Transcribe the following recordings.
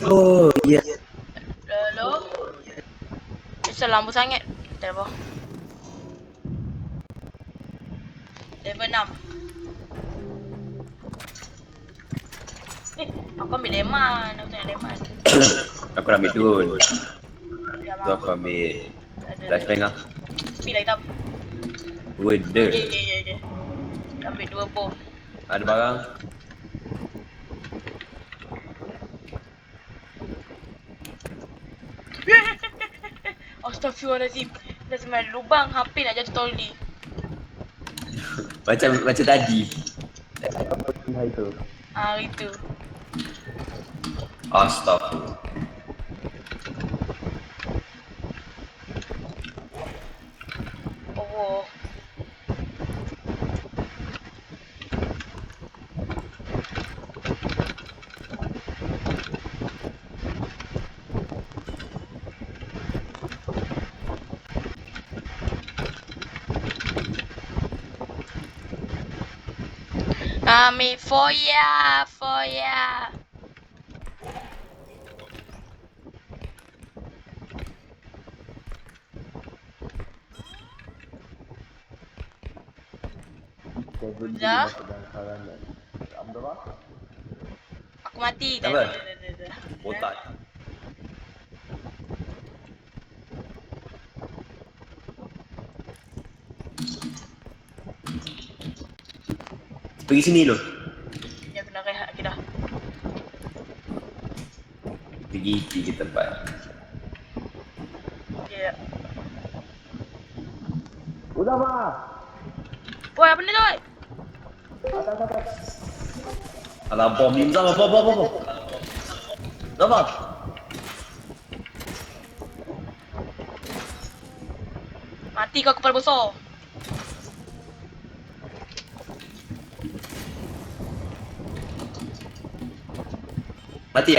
Oh, ya. Hello? Asal lama sangat. Tak apa. Level 6. Aku ambil leman. Aku tengok leman. Aku nak ambil turun. Ya, Tu aku ambil flashbang lah. Speed lah hitam. Wede. Ya. Ambil 2 bom. Ada barang. Astaghfirullahaladzim. Dah sebenarnya lubang. Hampir nak jatuh toli. Macam tadi. Itu. Astaghfirullah. Oh. Ambil foya. Dah? Aku mati. Dah. Apa? Botak. Pergi sini lu. Ya, kena rehat lagi dah. Pergi tempat. Ya. Udah mah. Woi, apa ni tu? Alah bom ni sama bom. Apa? Mati kau kepala besar. Mati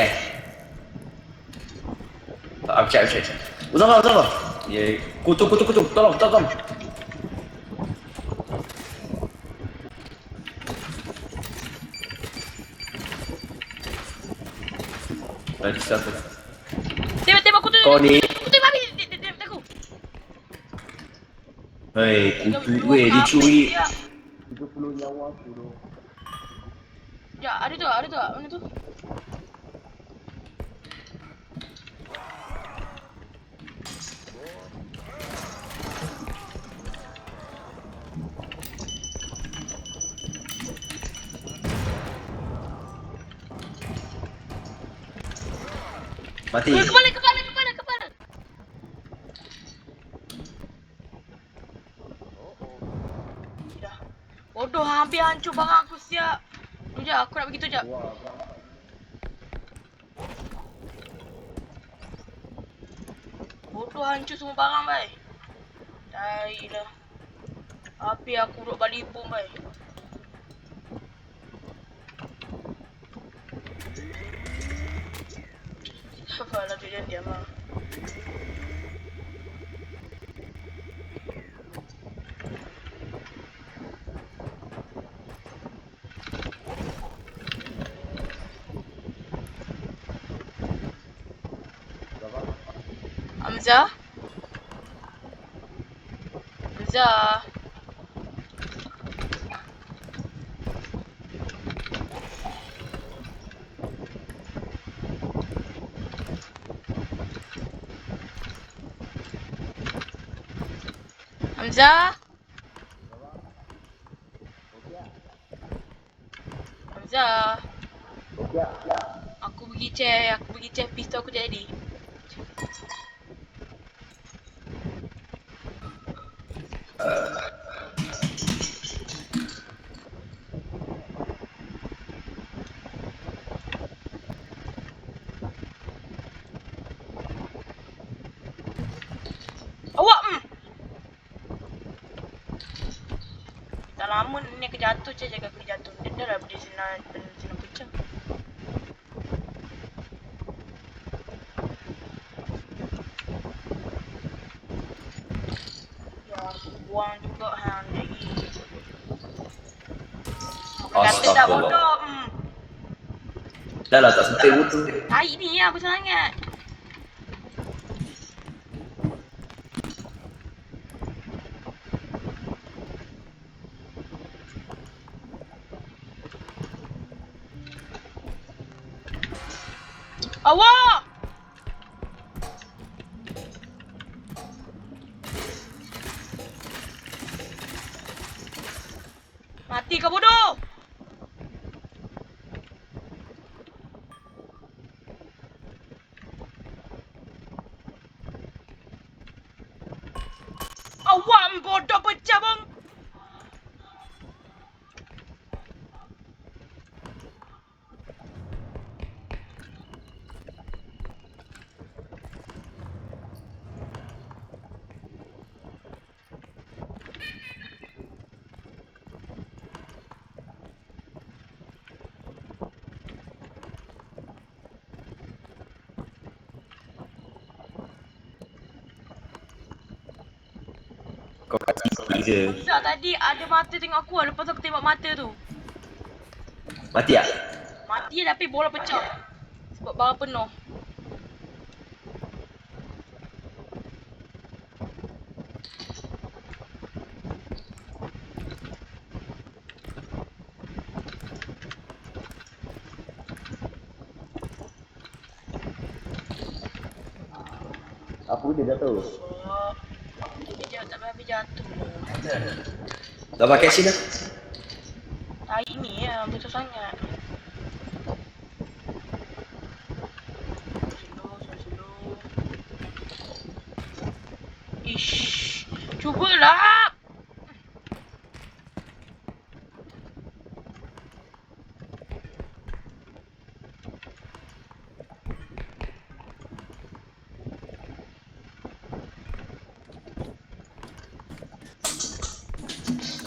Aku cek. Usah apa? Ya, kutu. Tolong. Nanti satu. Tembak kutu. Kau ni. Kutu babi. Tembak aku. Hei, kutu gue dicuri. 30 nyawa aku tu. Ya, ada tu. Mana tu? Mati. Kepala. Dah. Bodoh, hampir hancur barang aku siap. Tu je, aku nak pergi tu je. Bodoh, hancur semua barang, bai. Tai lah. Api aku duduk balik bom, bai. Apalah, tu diam lah. Hamzah? Hamzah? Aku pergi check pistol aku jadi. pecah jaga aku jatuh. Dah lah benda senang pecah. Ya, aku buang juga hang lagi. Kata dah bodoh. Dah lah tak sampai bodoh. Air ni lah besar sangat. Awak! Mati kau bodoh! Awak bodoh pecah bang! Kau kasih je. Tak, tadi ada mata tengok aku lah. Lepas tu aku tembak mata tu. Mati tak? Mati tapi bola pecah. Sebab barang penuh. Apa dia jatuh? Oh, dia tak habis jatuh. Dah pakai sini dah. Tai ni ya, besar sangat. Slow. Ish, cubalah.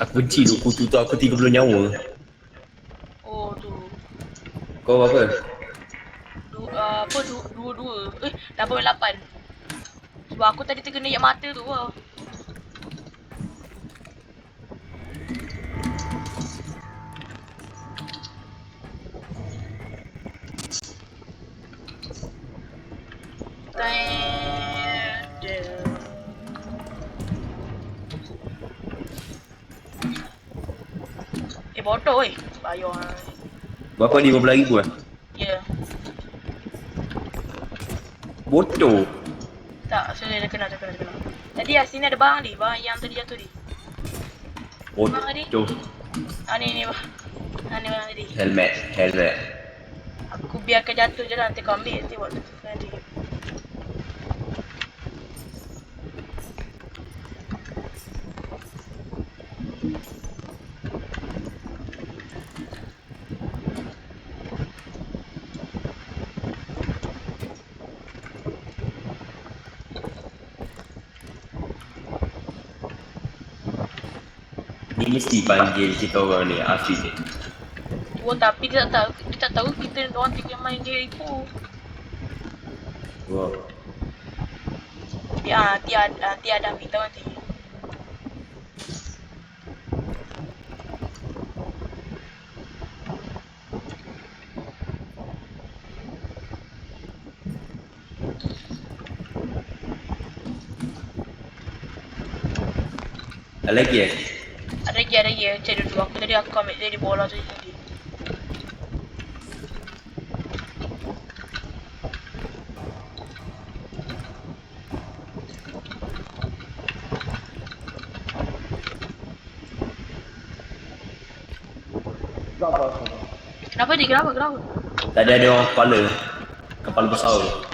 Aku benci tu kutu tu, aku 30 nyawa. Oh tu. Kau apa? Dua. 88. Sebab aku tadi terkena yak mata tu lah. Bodoh weh. Bayar. Berapa 15,000 Ya. Bodoh. Tak, sudah kena. Tadi sini ada barang ni, barang yang tadi jatuh ni. Bodoh. Ni bang. Ni barang tadi. Helmet. Aku biarkan jatuh je lah, nanti kau ambil nanti waktu tu nanti. Ni mesti panggil kita orang ni Afif ni. Oh, tapi dia tak tahu kita orang tiga main game itu. Wow. Nanti ada ambil tahu nanti. Ada lagi Ada lagi. Cari dulu. Aku ambil dari bola tu tadi. Kenapa dia? Kenapa? Tadi ada orang kepala besar tu.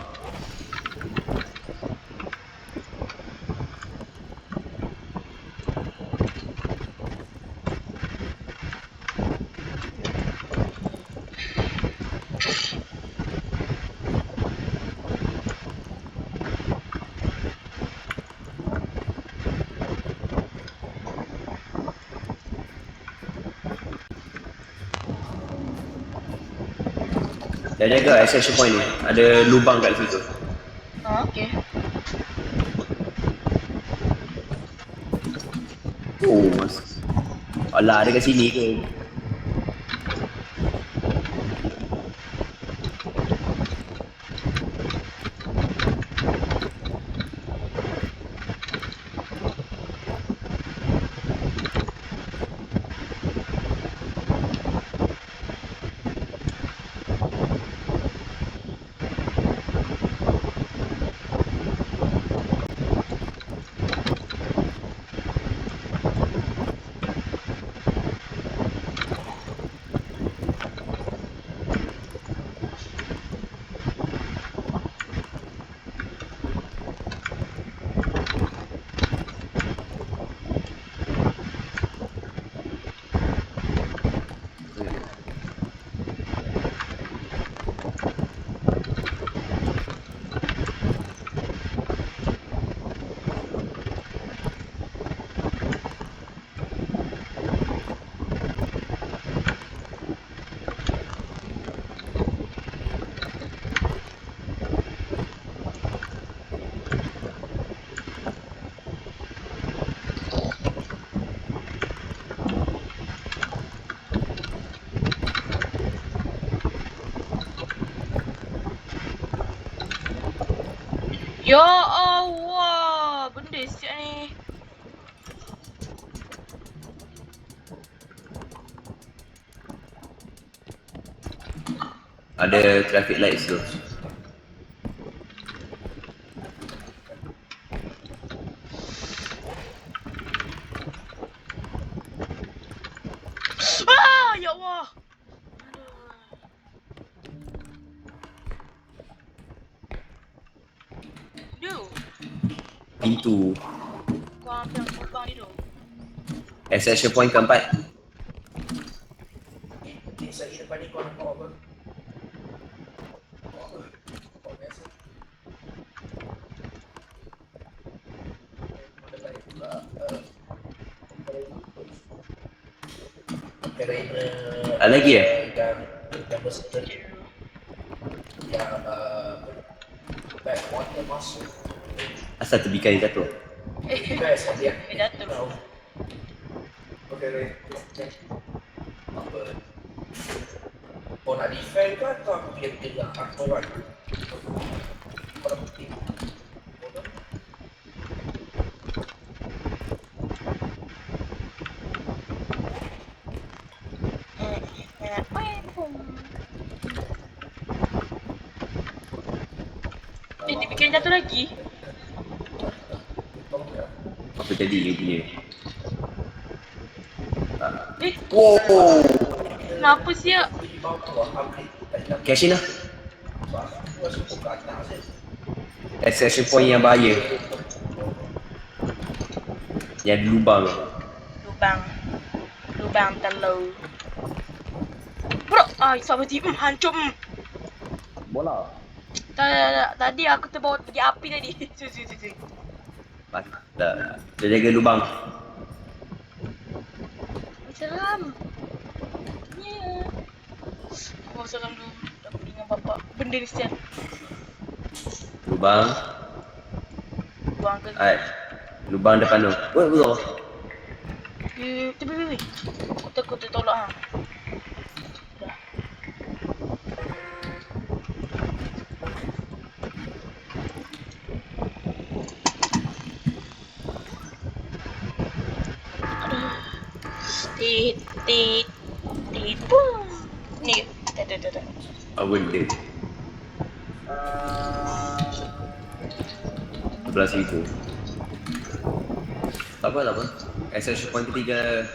Dah jaga access point ni. Ada lubang kat situ. Okay. Oh, mas. Alah, ada kat sini ke? Ya Allah, benda siap ni. Ada traffic lights tu. Ya Allah. Aduh. Pintu. Kau ambil lubang ni tu. Access point keempat. Ada lagi ya? Asal tebikai jatuh. Jatuh. Kau nak defend ke atau aku pilih aku orang? Kau nak bukti? Dia bikin jatuh lagi. Apa jadi dia punya? Wow. Kenapa siap? Cash in lah. Access point yang bahaya. Yang ada lubang. Lubang telur. Bro, sama tiba hancur. Bola. Tak. Tadi aku terbawa pergi api tadi. Su. Dah. Dia jaga lubang. Seram. Ya. Aku seram dulu. Tak pergi dengan bapak. Benda ni siap. Lubang. Buang ke. Lubang depan tu. Weh, betul. Weh. Aku takut tertolak ha. Dah. Aduh. Tit. Boom. Ni. Tak. Apa benda? Sebelah situ. Tak apa. Access point ketiga.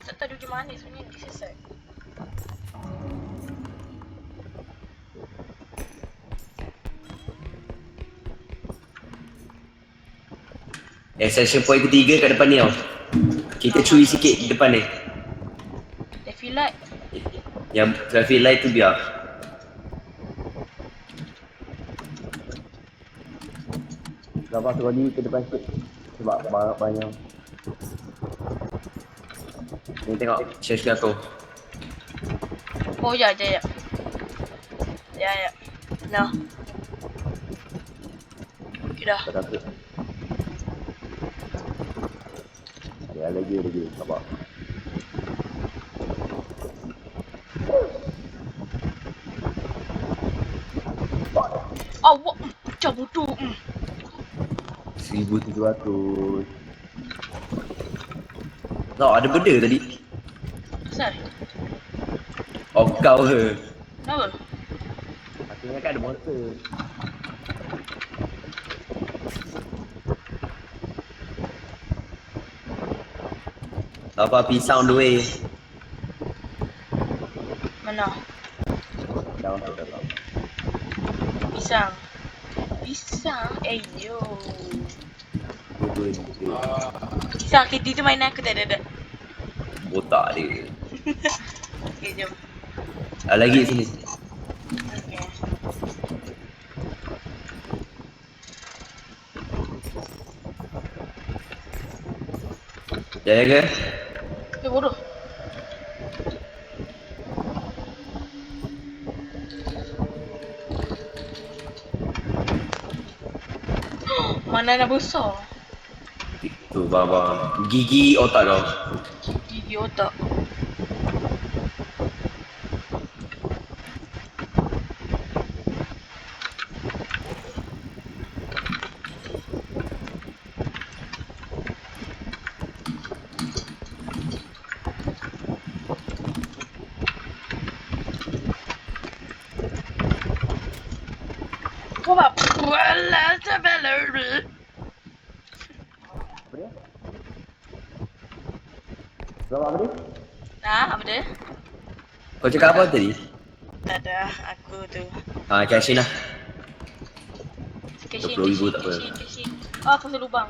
Tak tahu di mana sebenarnya di selesai. Extraction point ketiga kat depan ni tau. Kita curi sikit di depan ni. They feel like Yang traffic light tu biar. Sabar troli ke depan sikit. Sebab banyak. Ni tengok, share aku. oh ya. Ya. Nah. Okay dah. Tak takut. Ya, lagi. Sabar. Awak pecah bodoh. 1700. Tak, ada benda tadi. Asal? Oh, kau ke? Kenapa? Aku ingat kan ada monster. Apa pisau on the way. Mana? Down to the top. Pisang. Eh yo. Pisang KD tu mainan aku tak ada. Botak dia. Okay, jom. Lagi sini. Okay. Jaya ke? Bodoh. Mana nak besar? Tu baba. Gigi otak kau. Gigi otak. Wah, wala sebelah. Apa dia? Nah, apa dia? Kau cakap apa tadi? Tak ada, aku tu. Cashin lah. Cashin. 20,000 tak apa. Oh, aku masuk lubang.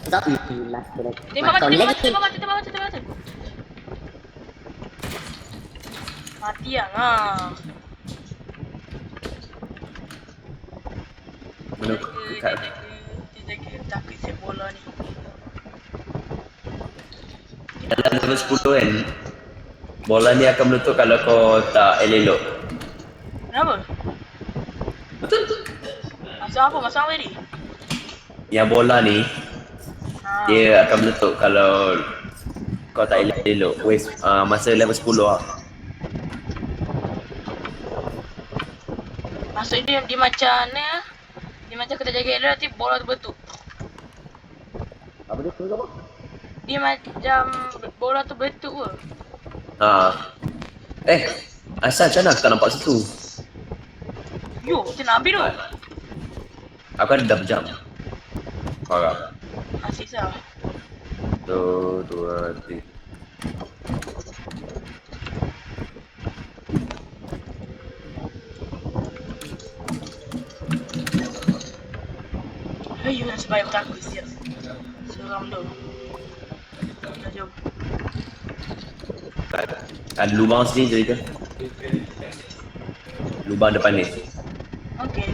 Tembak batu. Mati yang ah. Mana? Dia jaga takut set bola ni. Dalam level 10 kan, bola ni akan meletup kalau kau tak elok. Kenapa? Betul. Masa apa ni? Yang bola ni, dia akan meletup kalau kau tak elok. Masa level 10 lah. Maksud dia macam ni ah. Dia macam kita jaga elok nanti bola tu betul. Apa dia? Apa? Dia macam bola tu betul ke? Asal macam mana aku tak nampak situ? Yo, macam nak ambil tu. Aku ada dah berjam. Faham? Asis lah. 1, 2, 3. Ayo, nak sebab aku takut siap. Seram tu. Dah jom. Ada lubang sini je ke? Lubang depan ni. Okay.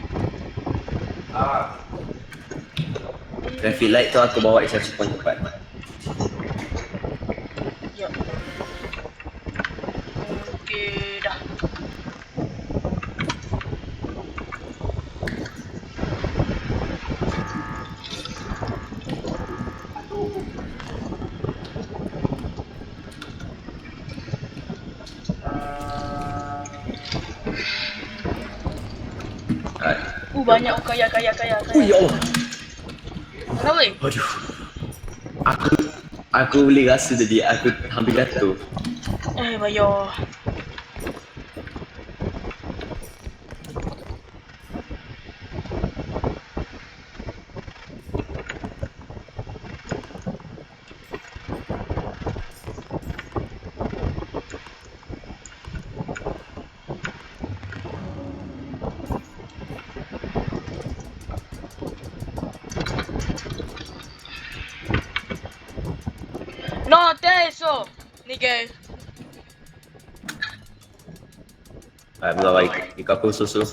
Traffic light tu aku bawa extraction point cepat. Ya. Okay, dah. Banyak kaya. Ui, ya Allah. Kenapa weh? Aduh. Aku boleh rasa tadi aku hampir jatuh. Bayo. No te eso. Ni guys. Betul baik. Ikut aku susu.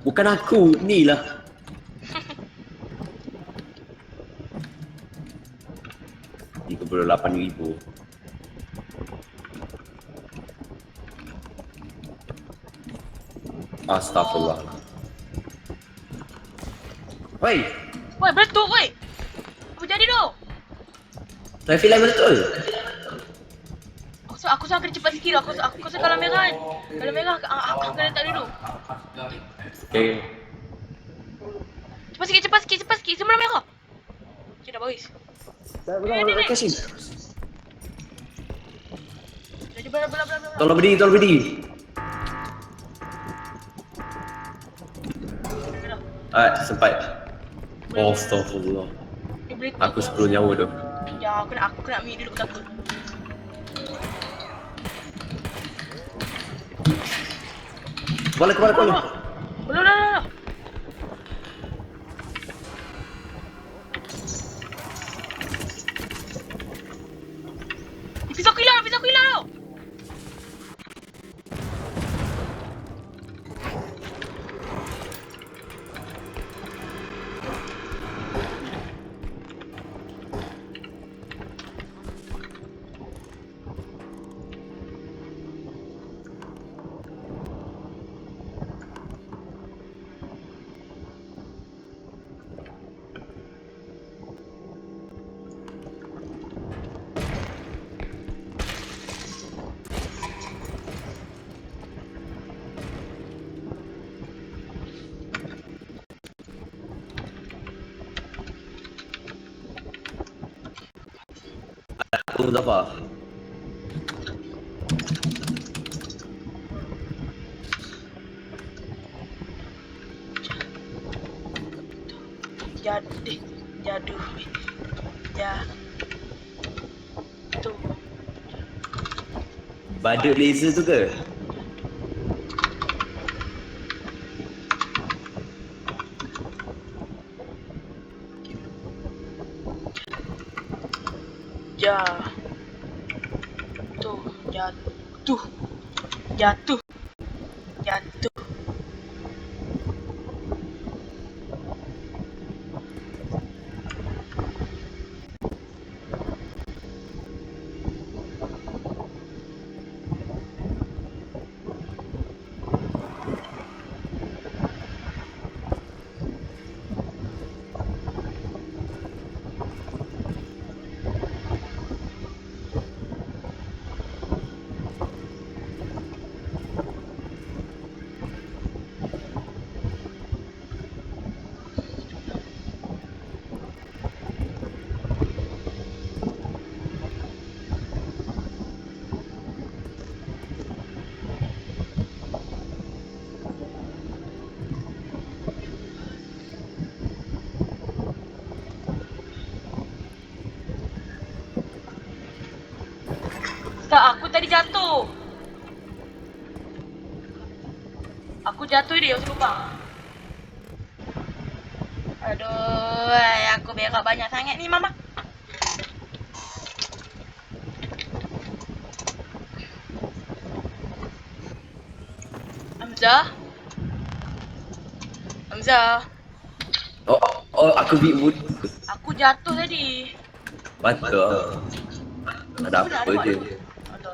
Bukan aku, ni lah. RM38,000. Astagfirullah. Woi, Woi, meletup woi. Apa jadi tu? traffic light betul. Aku rasa kena cepat sikit. Aku rasa kalau merah kan. Kalau merah aku kena tak dulu. Okay. Cepat sikit. Semua dah merah. Okay, dah bagus. Ni. Kasih. Jadi belah. Tolong berdiri. Sempat. Astagfirullah. Dia boleh tu. Aku 10 nyawa tu. Ya, aku nak ambil dulu, aku takut. Kepala. Belum dah. Pisau aku hilang tau. Aku Muzaffar. Jaduh. Tu. Badut laser tu ke? Jatuh. Tak, aku tadi jatuh. Aku jatuh dia, aku lupa. Aduh, aku berak banyak sangat ni, Mama. Hamzah. Oh, aku beat. Aku jatuh tadi. Betul. Ada apa je? Aduh.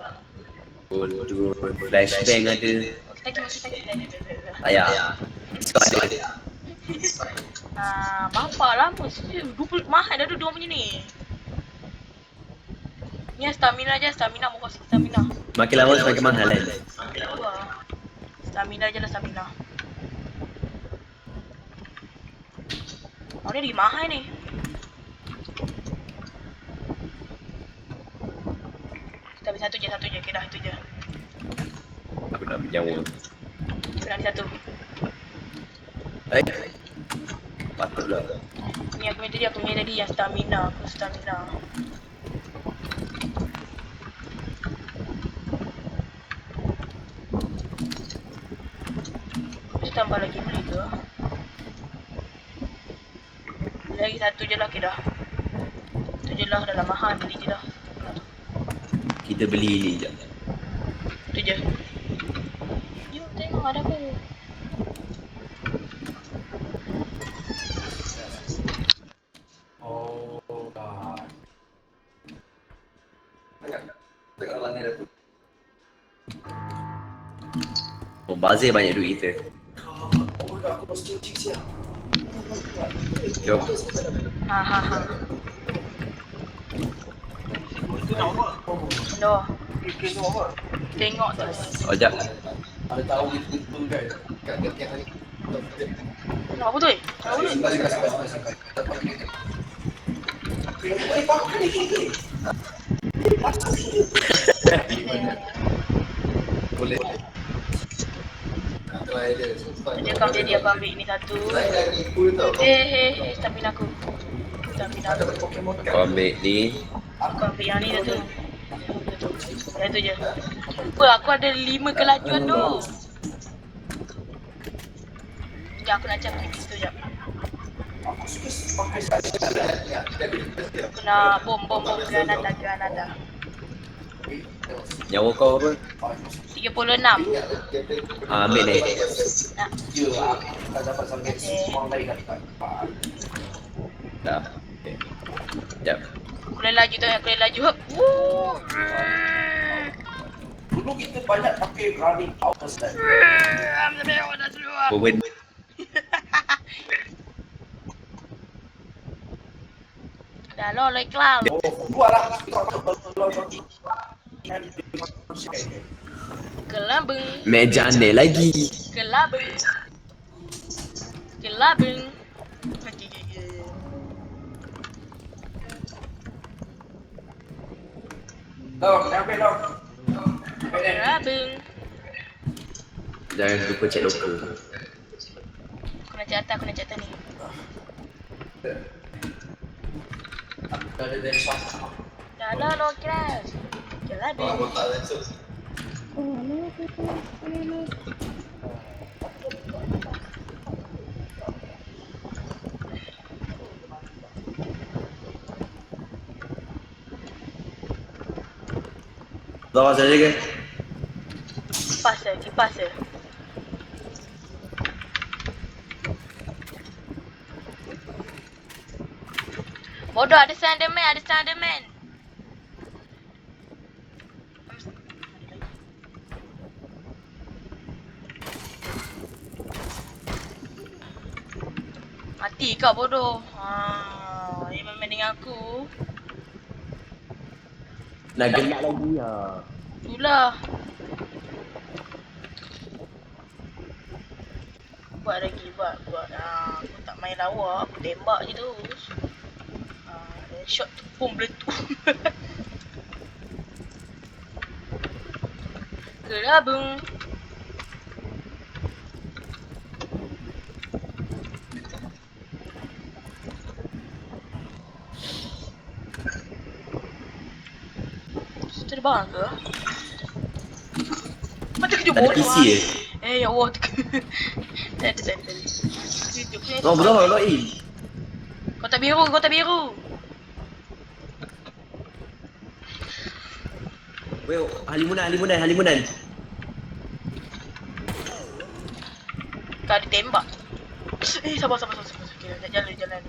Bodoh. Flashbang ada. Kita Ayah. Discord ada. Bapak lama sih. Mahal dah tu 2 punya ni. Ni stamina je, mau kasi stamina. Makin lama semakin mahal kan? Stamina je lah, stamina. Oh, ni lagi mahal ni. Kita ambil satu je. Okay dah, itu je. Aku nak ambil nyawa. Kita nak ambil satu. Patutlah. Ni aku punya tadi yang stamina. Tambah lagi beli ke? Lagi satu je lah, okay dah. Itu je lah, dah mahal, beli je lah. Kita beli ni je. Tu je. Yuk tengok ada apa. Oh, God. Tengok langit aku. Oh, bazir banyak duit kita. Oh my God, aku mesti cuci siap. Jom. Ha. Hello. Tengok tu. Oh, jap. Ada tahu gitu kan? Kat yang hari. Nak apa tu? Nak apa tu? Kasih. Ini pakai ni. Boleh. Try dia. Dia akan jadi aku ambil ni satu. Lain lagi cool tau. Stamina aku. Ada Pokemon Kau ambil ni. Aku ambil yang ni satu. Yang tu je. Apa aku ada 5 kelajuan tu. Sekejap aku nak cek ni tu jap. Aku suka pakai saya. Aku nak bom Granada. Nyawa kau apa? 36. Ambil ni. Nak. Ya, aku tak dapat sampai orang lain dapat. Dah. Okay. Jap. Aku laju tu, aku laju. Dulu kita banyak pakai running hours kan. Bowen. Dah loloi cloud. Oh, dua lah. Kelabeng. Meja ni lagi. Kelabeng. Dok, sampai dok. Kelabeng. Jangan lupa cek loko. Aku nak cek atas ni. Ada dari shop. Dah lo crash. Kelabeng. tak langsung. Bawa saja ke? Kipas je. Bodoh, ada Slenderman. Mati kau bodoh. Dia main dengan aku. Nak gelak lagi ya. Itulah. Buat lagi. Aku tak main lawa. Aku tembak je terus. Shot tu pun meletup. Kelabung. Terbang ke? Macam kerja Tak ada bodoh. PC je. Ya Allah. Tak ada. Oh, bro, log in. Kotak biru. Weh, halimunan. Kau ditembak. Sabar. Okay, jalan.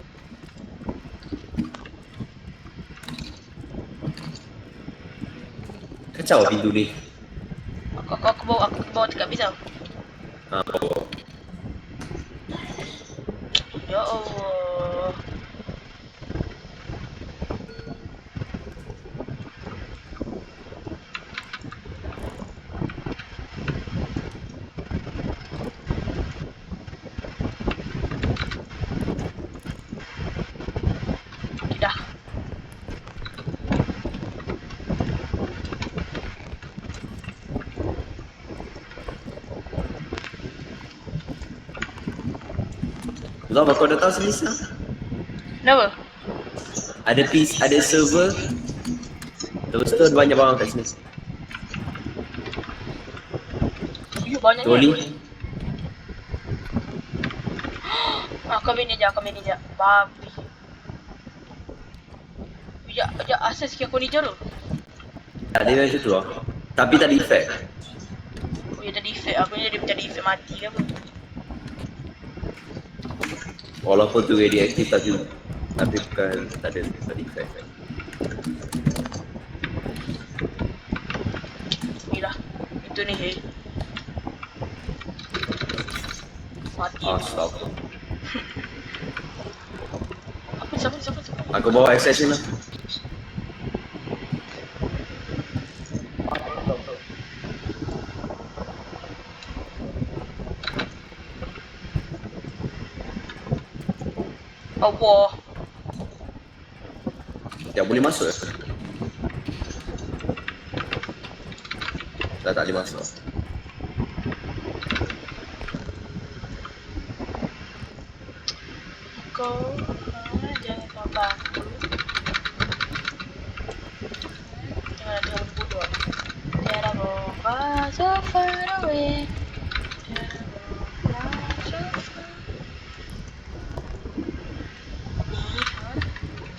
Kacau pintu ni. Aku bawa dekat pisau. Bawa. Ya Allah. Okay, dah. Zom, kau dah tahu semisal? Kenapa? Ada PC, ada server. Lepas tu ada banyak barang kat sini. Banyaknya. Troli. Kau ambil ni je. Babi. Sekejap, asal sikit aku ni je tu. Tak dia macam tu lah. Tapi tak ada efek. Oh ya tadi efek aku ni jadi efek mati ke apa? Walaupun tu radioaktif tapi bukan tak ada efek. Ni lah. Itu ni hey. Mati. Astaga. Apa siapa? Aku bawa accession lah. Allah. Tak boleh masuk. Tak boleh masuk. Kau jangan sabar aku. Jangan ada orang bodoh. Tiada bomba so far away. Tiada bomba so far.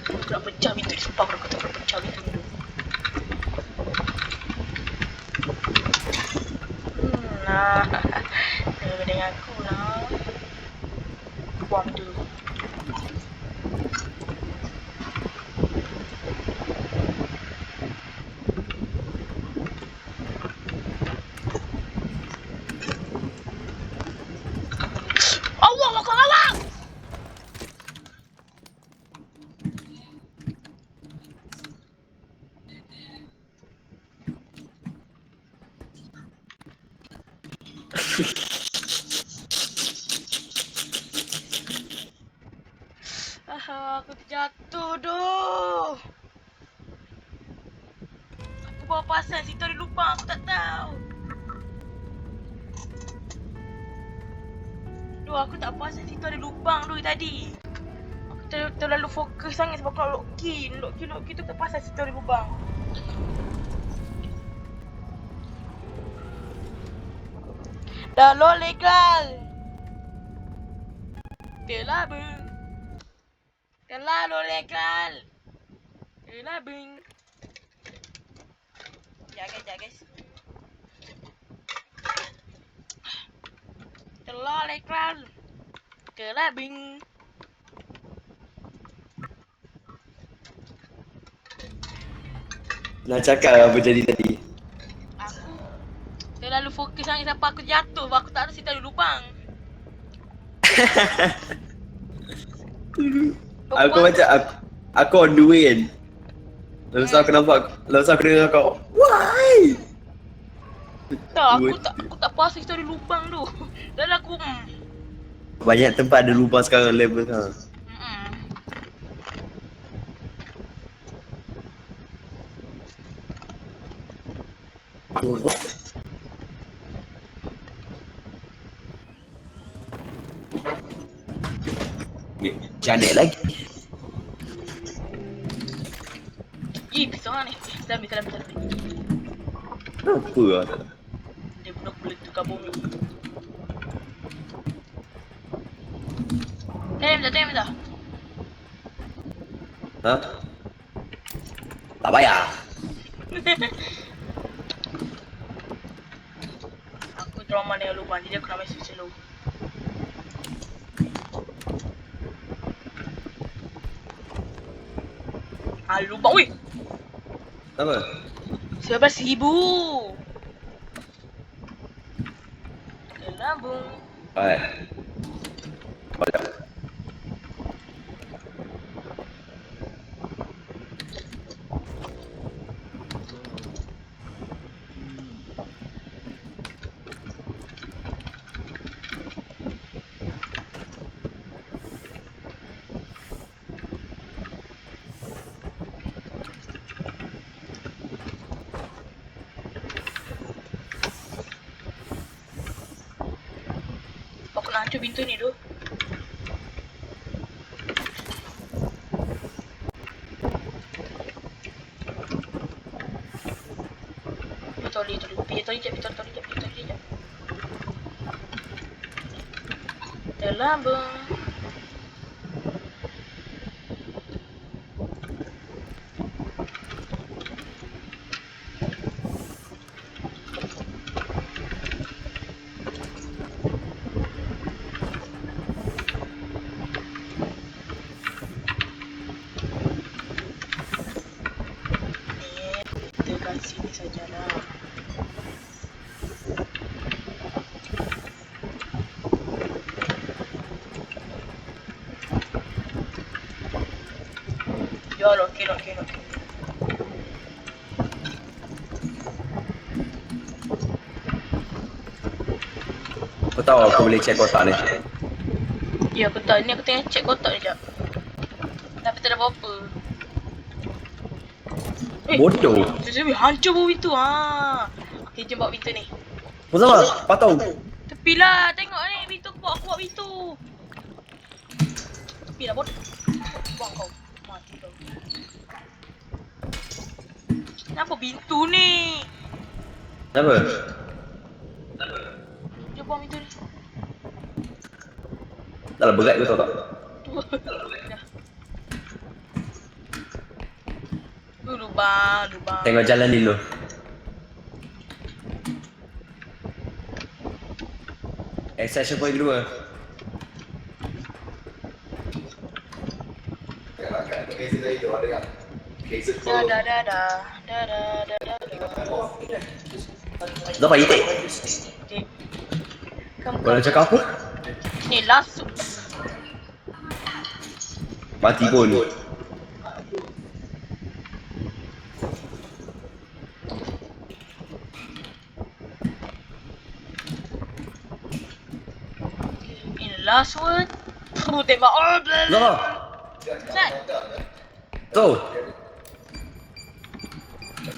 Aku nak pecah pintu ni, sumpah aku tak nak pecah pintu ni. Nah, dengan aku lah. Buang tu. Allah Akbar Allah. Aku terjatuh doh. Aku bawa pasal situ ada lubang, aku tak tahu. Doh, aku tak pasal situ ada lubang doh tadi. Aku terlalu fokus sangat sebab aku nak lock key tu tak pasal situ ada lubang. Dah lo legal. Telah beng. Telah lo legal. Telah beng. Ya guys. Telah legal. Telah beng. Nak cakap apa jadi tadi? Aku terlalu fokus sangat sampai aku jatuh. Aku tak ada situ ada lubang. Aku macam aku on the way kan. Lepas tu aku nampak, lepas tu aku dengar kau. Why? Tak, aku tak puas situ ada lubang tu. Dan aku Banyak tempat ada lubang sekarang level sekarang. Janek lagi. pisau ni. Kita ambil. Kenapa lah tak? Dia budak tu kabur ni. Tanya minta. Ha? Tak payah. Aku trauma dengan lubang, jadi aku nak main slow. Lubang, weh! Apa? 11,000. Kelabung. Baik. Baik. Aku nak hancur pintu ni tu. Toli jap. Terlambung. Sini sajalah. Ya Allah, cannot. Kau tahu aku boleh check kotak ni. Ya, aku tahu. Ni aku tengah check kotak ni jap. Tapi tak ada apa-apa. Bodoh. Hancur pun pintu. Okay, jom bawa pintu ni. Muzaffar, patau. Tepilah, tengok ni pintu aku buat pintu. Tepilah bodoh. Buang kau. Mati kau. Kenapa pintu ni? Kenapa? Dia buang pintu ni. Tak lah, berat kau tahu tak? Dah. Lubang. Tengok jalan dulu. Extraction point kedua. Dah. Muzaffar, itik. Okay. Kamu Kau nak cakap apa? ni last. Mati pun. In the last word. Tembak. Oh, Muzaffar, Sat. tu.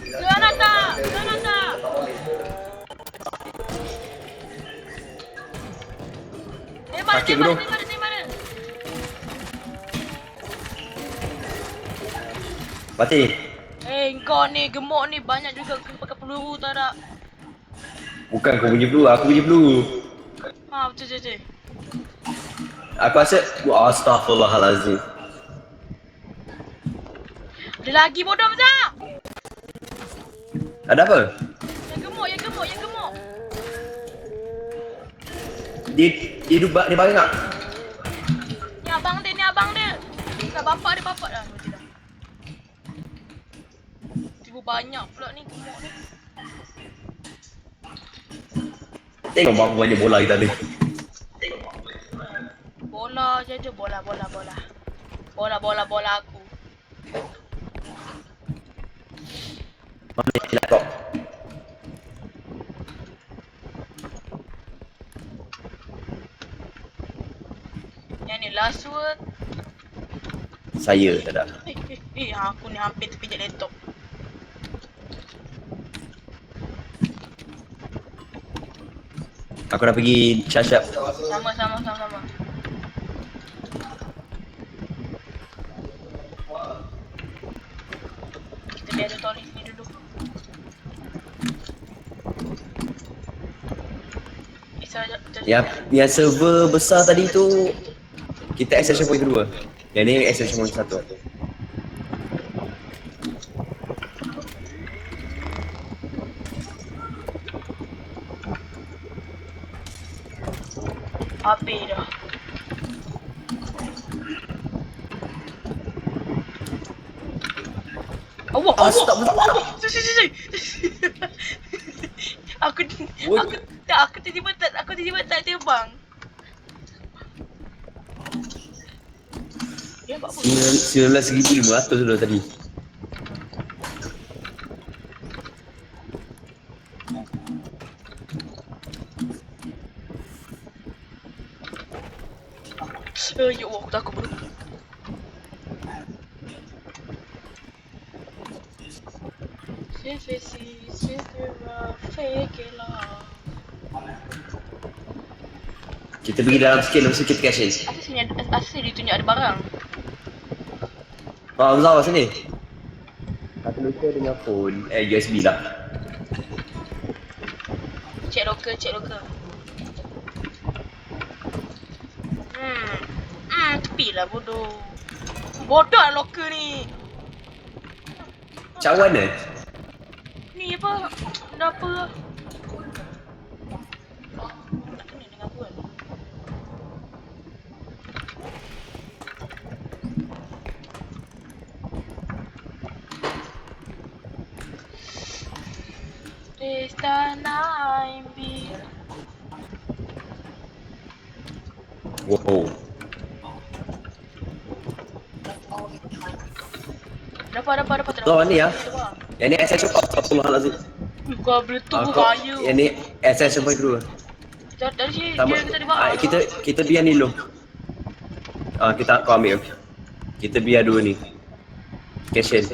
Granata. Sakit bodoh. Tembak. Mati. Kau ni gemuk ni banyak juga kena pakai peluru tak ada. Bukan kau punya peluru, aku punya peluru. Betul. Aku rasa, astaghfirullahalazim. Ada lagi bodoh besar. Ada apa? Yang gemuk. Dia duduk, dia baring tak? Ni abang dia. Bukan bapak dia dah. Tidak. Tiba banyak pula ni gemuk ni. Tengok berapa banyak bola kita ada. Bola je bola. Bola aku. Mana laptop? Yang ni last word. Saya tak ada. Aku ni hampir terpijak laptop. Aku dah pergi charge up. Sama. Kita lihat tutorial ni dulu. Yang server besar tadi tu kita extraction point kedua. Yang ni extraction point satu. Habis dah. Allah. Aku tiba-tiba tak terbang. Dia buat apa? 19,500 dulu tadi. Ya Allah, aku takut bro. Kita pergi dalam sikit lepas tu kita cash in. Asal dia tunjuk ada barang. Muzaffar sini. Satu luka dengan phone, USB lah. Cek loker. Tepilah bodoh. Bodoh lah loker ni. Cawan ni? Ni apa? Benda apa? Tak kena dengan aku kan? Pesta Naimbi. Wow. Dapat So ni ya. Dapat. Yang ni SS Astagfirullahalazim. Kau boleh tunggu Kau bahaya. yang ni SS sampai dulu. Dari sini Sama. dia kita dibawa. Kita biar ni dulu. Kita kau ambil. Kita biar dua ni. Cashin.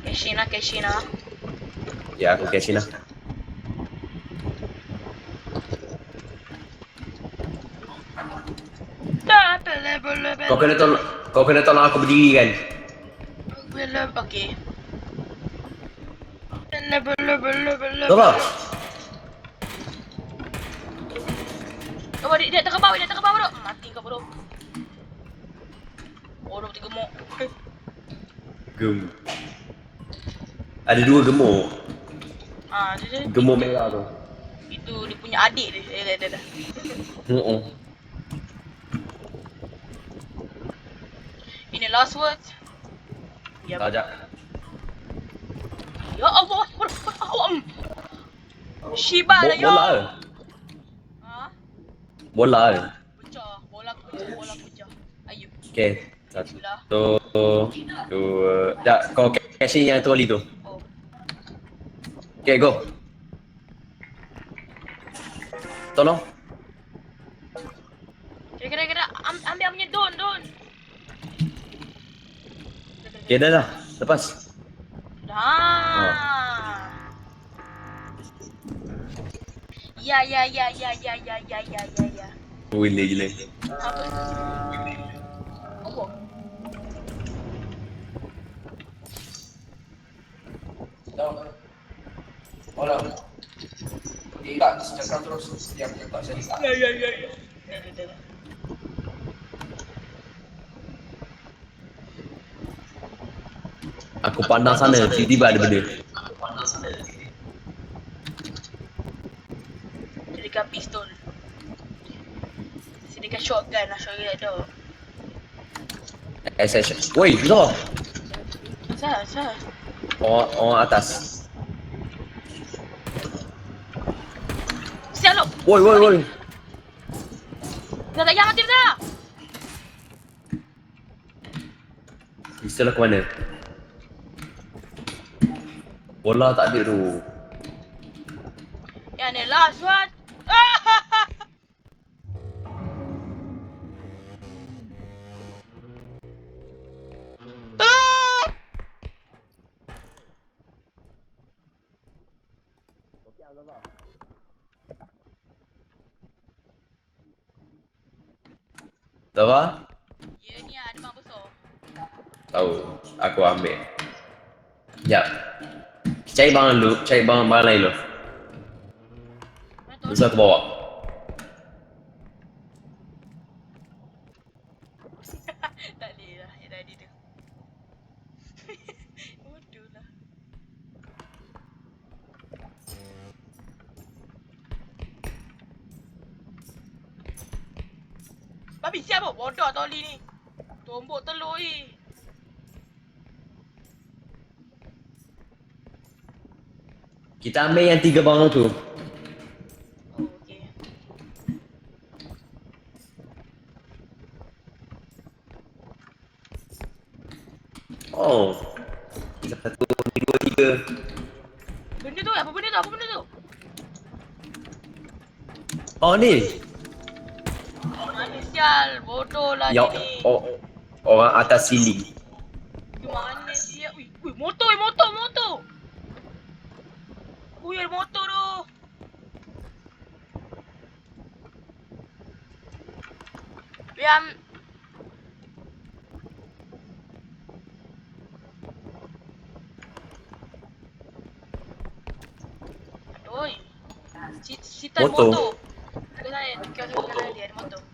Keshina. Ya, aku cashin lah. Dah, boleh. Kau kena tolong aku berdiri kan. Boleh, okey. Boleh. Tolong. Oh, dia tak kebawah bro. Mati kau bro. Oh, dia gemuk. Gem. Ada dua gemuk. Dia Gemuk merah tu. itu dia punya adik dia. Dah. Ini last words. Ya. Tajak. Ya Allah. Shiba lah yo. Bola ke? Bola ke? Pecah. Bola pecah. Ayo. Okay. Satu, dua. Tak, kau cashin yang troli tu. Oh. Okay, go. Tolong. Kira-kira ambil punya don. Okay, dah. Lepas. Dah. Ya. Gila. Apa? Apa? Orang. Tidak, cakap terus yang tak cerita. Ya. Dah. Aku pandang sana, tiba-tiba ada benda. Sediakan pistol. Sediakan shotgun lah, tu. SS. Woi, Zor. Sah. Orang atas. Siap lu. Woi. Dah tak payah mati dah. Pistol aku mana? Bola tak ada tu. Yang ni last one. Tahu apa? Ya ni ada bang besar. Tahu. Aku ambil. Sekejap. Cari barang dulu. Cari barang lain dulu. Terus aku bawa. Tak boleh lah, yang tadi tu. Bodoh lah. Babi siap pun, bodoh toli ni. Tombok telur ni. Kita ambil yang 3 barang tu. Oh, okey. Oh. 1, 2, 3. Benda tu, apa benda tu? Oh ni. Mana sial, bodoh lah Ya, ni. orang atas siling. Gimana siap? Ui, motor. Ui, ada motor tu. Biar. Aduh. Sitan Motor. motor. Ada saya, dia ada motor.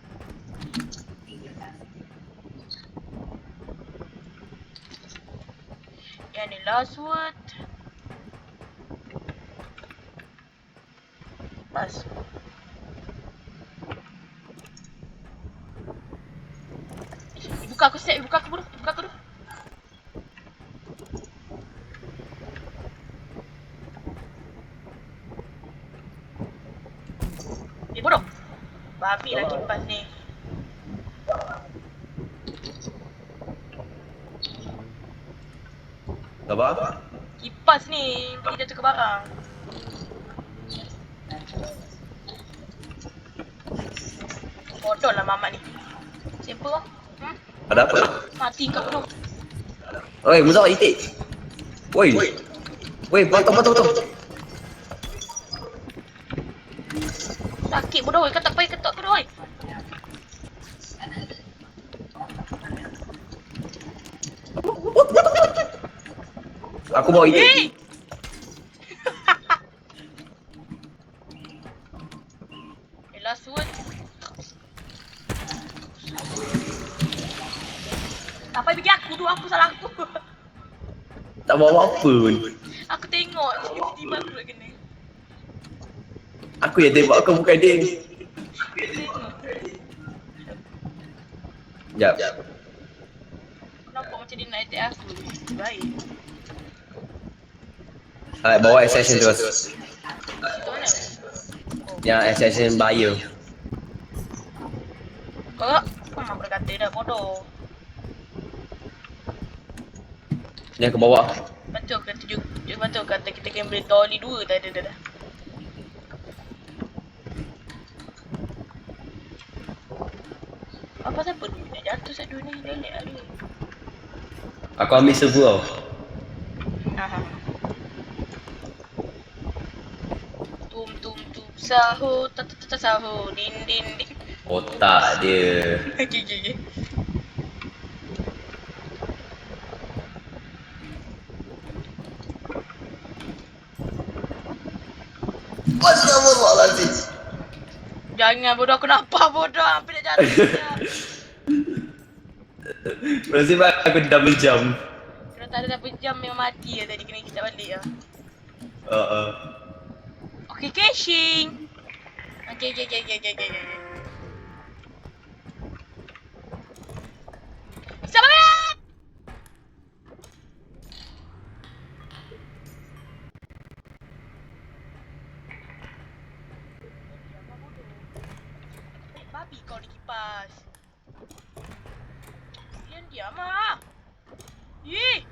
Yang ni last word. Pas. Buka aku set, buka aku dulu. Babi lah kipas ni. Apa? Kipas ni pergi jatuh ke barang. Bodoh lah mamat ni. Siapa kau? Ada apa? Mati kau bodoh. Oi, Muzaffar itik. Woi. Woi, potong. Sakit bodoh. Kau tak payah ketuk aku dah. Aku bawa itik. Hey! Elah suat. Tak payah bagi aku tu. Apa salah aku? Tak bawa apa pun. Aku tengok. Tiba-tiba aku nak kena. Aku yang tembak kau, bukan dia. Tengok. Sekejap. Nampak macam dia nak attack aku. Baik. Alright, bawa accession terus. Itu mana? Yang accession bio. Kau aku dah kata dah bodoh. Ni aku bawa. Betul kata juga betul kata kita kena beli dolly 2 tadi dah. Apa siapa dulu nak jatuh sat dua ni lelek lah dia. Aku ambil server tau. Aha. Tum sahur sahur din. Otak dia. Okay. Astagfirullahaladzim. Jangan bodoh aku nampak bodoh hampir nak jatuh. Nasib baik aku double jump. Kalau tak ada dapat jam memang mati lah tadi kena kita balik lah. Okay, caching. Okay. Sabar! Babi kau ni kipas. Diam ah. Ih.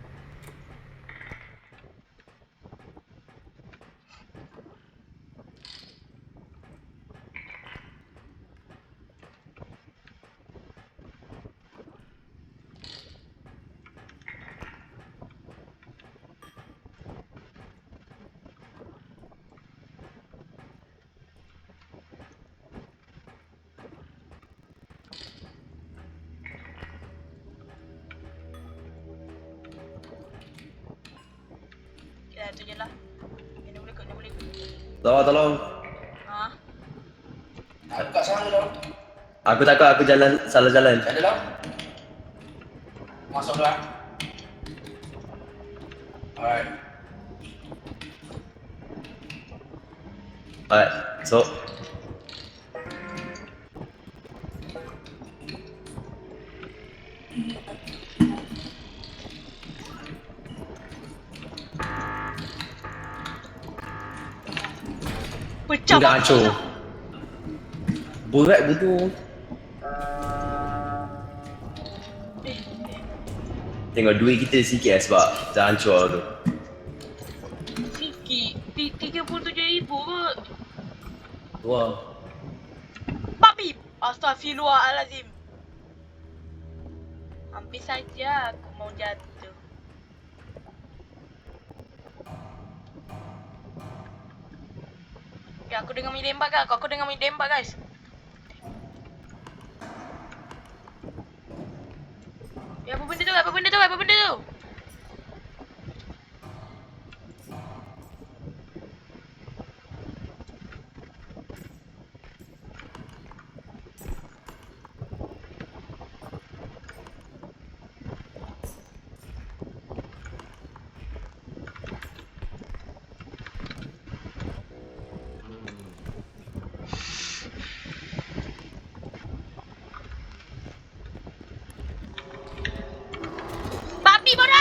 Ya, tu je lah. Yang boleh kot. Tolong. Ha? Aku kat sana dah. Aku takut aku salah jalan. Ada dah. Masuk dah. Alright. Alright, so Pecah dah babi hancur. lah. Berat bodoh. Tengok duit kita sikit lah sebab dah hancur tu. Sikit. 37,000 kot. Wah. Babi! Astaghfirullahalazim. Hampir saja aku mau jatuh. Ya, aku dengar main tembak kan? Aku dengar main tembak guys. Ya, apa benda tu? Apa benda tu? Babi bodoh!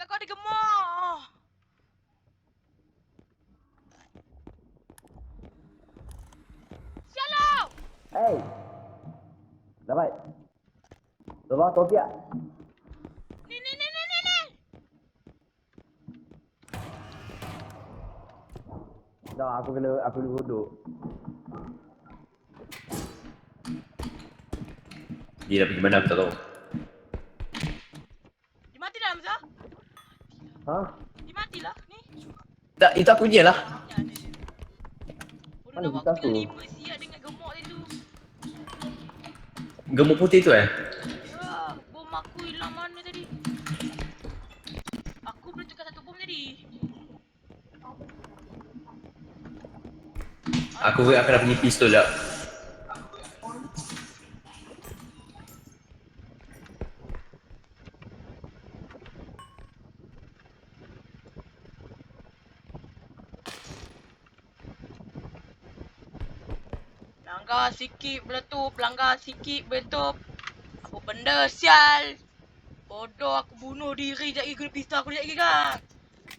kau ada gemuk. Sialau. Hey. Dapat. Coba kopi tak? Ni. Dah, aku kena duduk. Dia dah pergi mana aku tak tahu. Dia mati dah Hamzah. Ha? Dia matilah ni. Tak, itu aku je lah. Ya ada. Bodoh Mana nak buat kita aku tinggal tu? 5 siap dengan gemuk dia tu. Gemuk putih tu Ya, bom aku hilang mana tadi? Aku boleh tukar satu bom tadi. Aku akan punya pistol tak? Langgar sikit meletup, langgar sikit meletup. Apa benda sial? Bodoh aku bunuh diri sekejap lagi guna pistol aku sekejap lagi kan?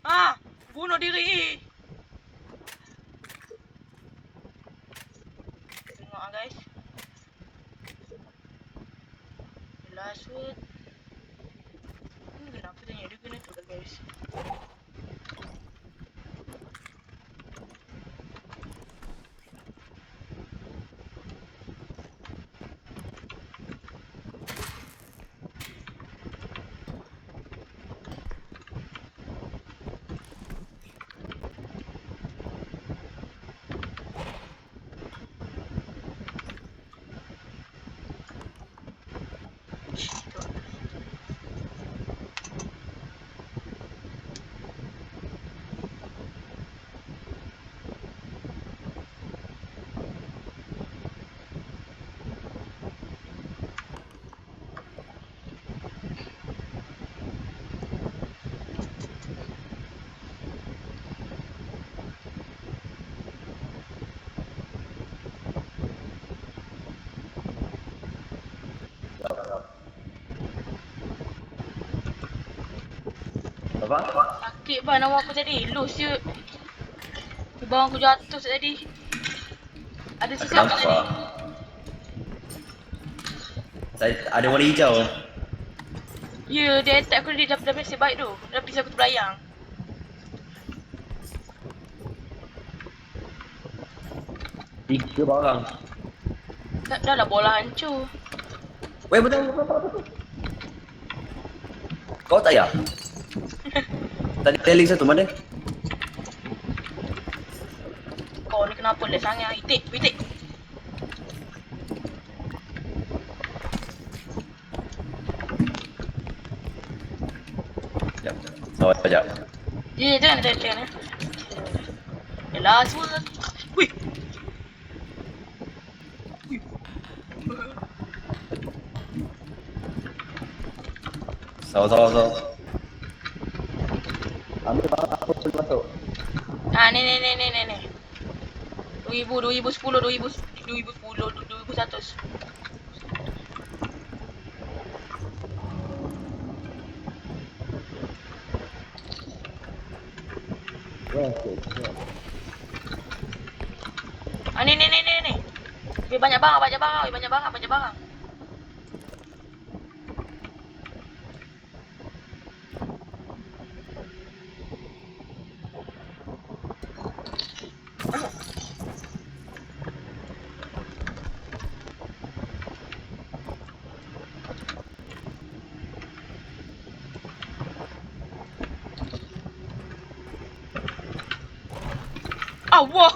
Ha? Bunuh diri. Tengok lah guys. The last word. Ini kenapa tanya dia kena tu lah guys. Apa? Sakit ban awak aku tadi. Loose je. Di bawah aku jatuh tadi. Ada sesiapa Kenapa? tadi? Saya ada warna hijau. Ya, dia attack aku dia dah nasib baik tu. Dah pisau aku terbelayang. Tiga barang. Dah lah bola hancur. Weh, betul. Kau tak ya? Tadi tailing satu mana? Kau ni kenapa lag sangat? Itik. Sekejap. Sabar sekejap. Ya, jangan. Yalah, semua. Wih. Sabar. Ambil barang aku boleh masuk. Ah, ni. 2010, 2100. Weh, sekejap. Ah, ni. Lebih banyak barang. Allah.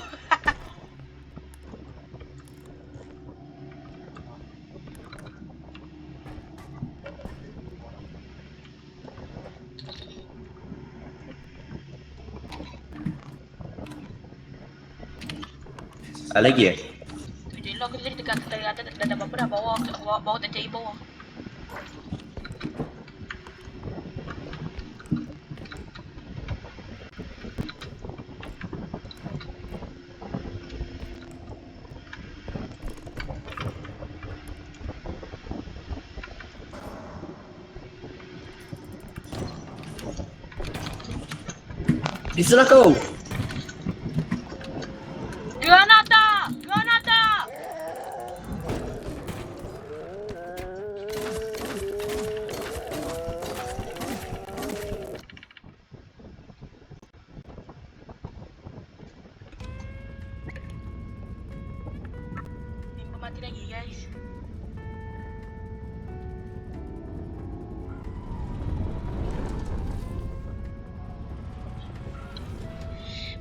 Lagi eh? Tu je lah, aku tadi dekat atas dah apa dah bawah tak cari bawah. Di sebelah kau. Granada! Granada! Member mati lagi guys.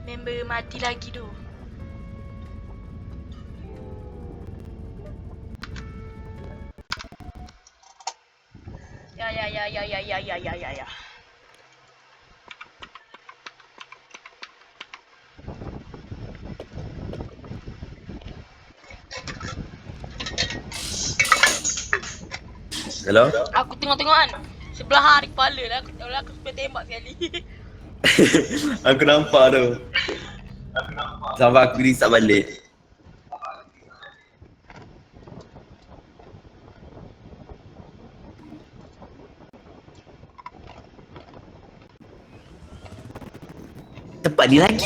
Member mati lagi tu. Ya. Hello? Aku tengok-tengok kan. Sebelah hari kepala lah. Aku sampai tembak sekali. Aku nampak tu. Sampai aku risap balik. Tempat ni lagi.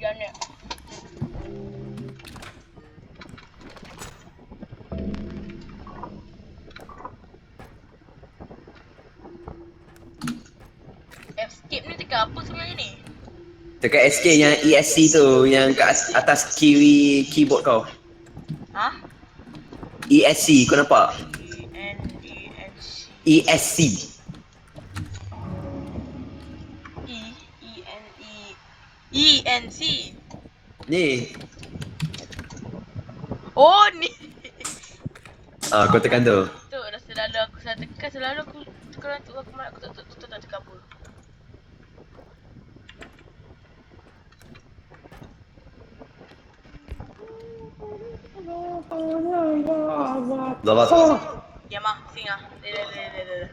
Gana. Escape ni dekat apa sebenarnya ni? Dekat SK yang ESC tu, yang kat atas kiri keyboard kau. Ha? ESC, kau nampak? E-N-E-N-C ESC. E-N-E-E-N-C Ni. Oh ni. Ah, kau tekan tu. Tu dah selalu aku salah tekan. Selalu aku tekan tu aku malah aku tak tekan apa. Lepas. Ya mah, singa. Dah.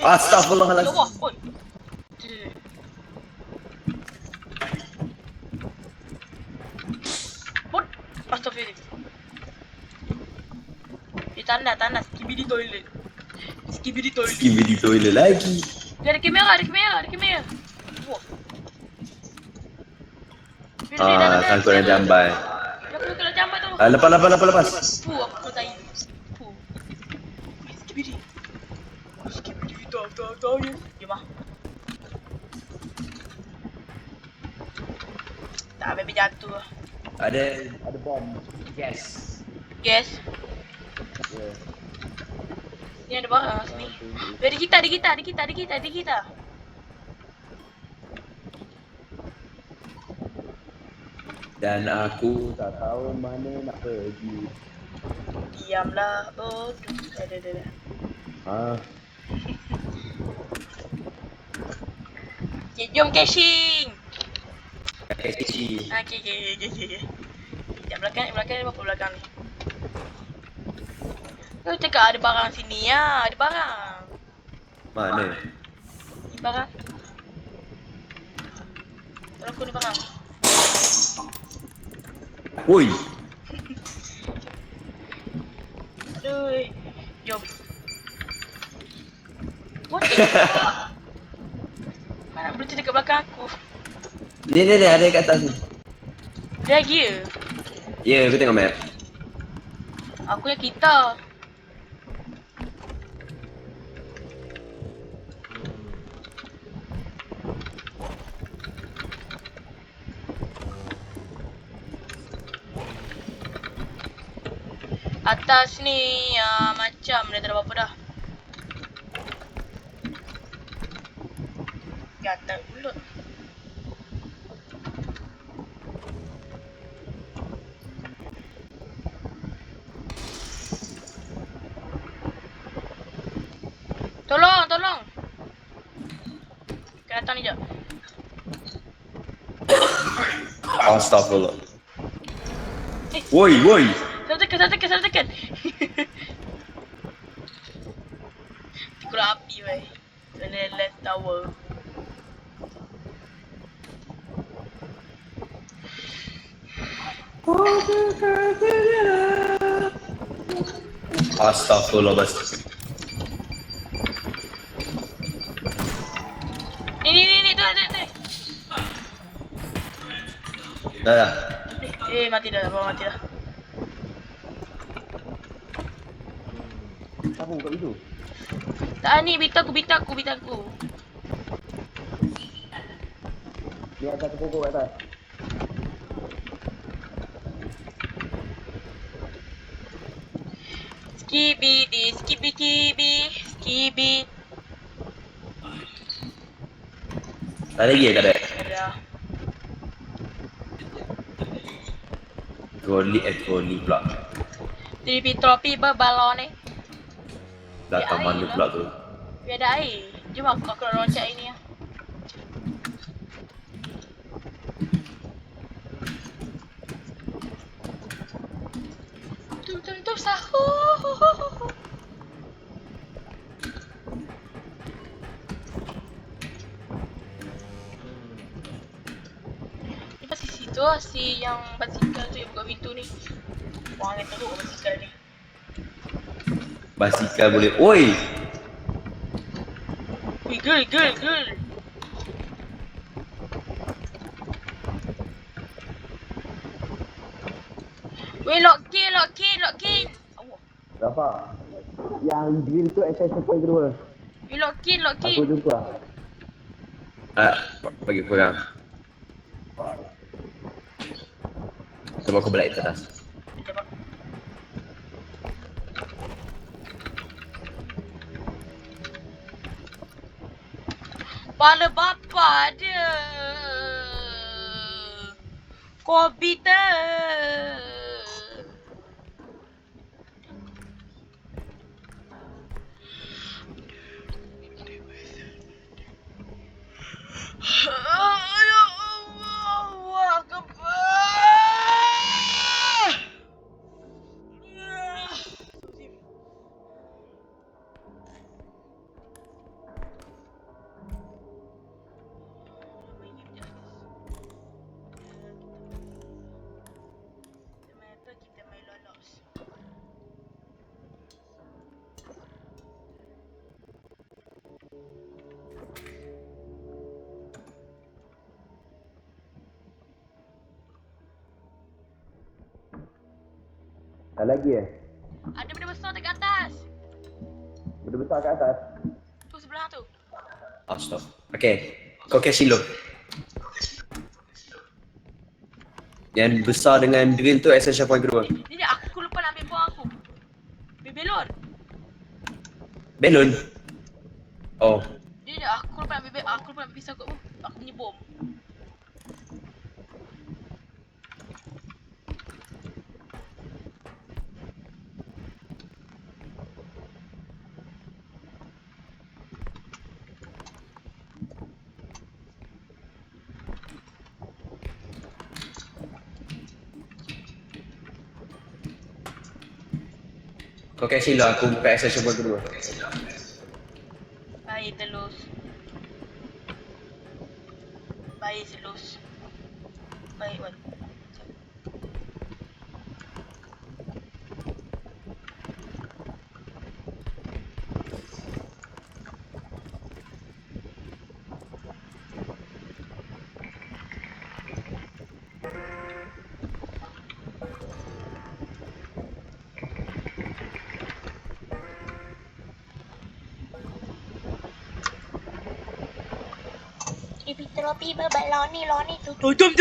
Astaghfirullahaladzim. Ya Allah, oi. Put. Astaghfirullah. Tandas. Skibidi toilet. Skibidi di toilet lagi. Dia ada kamera. Wah. Sangkut dan jambai. Aku kena jambat tu. Lepas. Aku tak tahu. Skibidi. Tahu ni. Dia mah. Tak habis jatuh. Ada bom. Gas. Yes. Yeah. Ni ada barang sini. Ada kita. Dan aku tak tahu mana nak pergi. Diamlah. Oh, dah. Ah, Okay, jom caching. kecil. Okay. Sekejap belakang ni apa belakang ni? Kau cakap ada barang sini ya, ada barang. Mana? Ni barang. Tolong aku ni barang. Woi, Aduh. Jom. What the fuck? Mana berhenti dekat belakang aku? ni ada kat atas ni. Dia lagi ya? Ya, aku tengok map. Aku yang kita. Atas ni macam dah tak ada apa-apa dah. Gatal pula. Tolong. Kena datang ni jap. Astaghfirullah. Woi. Saya tekan. Tikul api weh. Left tower. Astaghfirullah bas. Ni. Dah. Mati dah. Bawa mati dah. Apa buka pintu? Tak ni, bita aku. Ni atas pokok kat atas. Skibi. Tak lagi tak ada. Ada. Goli pula. Tripi tropi berbalon ni. Belakang Ya, mana air pula tu? Biar ada air. Jom aku nak loncat ini ya. Tum sahur. Ni pasti situ lah si yang basikal tu yang buka pintu ni. Orang yang teruk basikal ni. Basikal boleh. Oi! Wih, girl. Weh, lock in. Allah. Berapa? Yang grill tu extension point kedua. Weh, lock in. Aku jumpa. Bagi pegang. Cuba aku balik ke atas. Sekejap, Pak. Kepala bapa dia. Komputer. Ya Allah, Akbar. Kita main lolos. Tak lagi Ada benda besar dekat atas. Benda besar kat atas. Tu sebelah tu. Oh, stop. Okay. Kau cash dulu. Yang besar dengan drill tu extension point kedua. Ni aku lupa nak ambil buang aku. Belon. Balloon. Oh. Dia aku lupa nak ambil pisau kat aku punya bom. Kau cash dulu aku buka extension point kedua. Baik telus. Baik Wan. Tropi berbalon ni tu. Jom.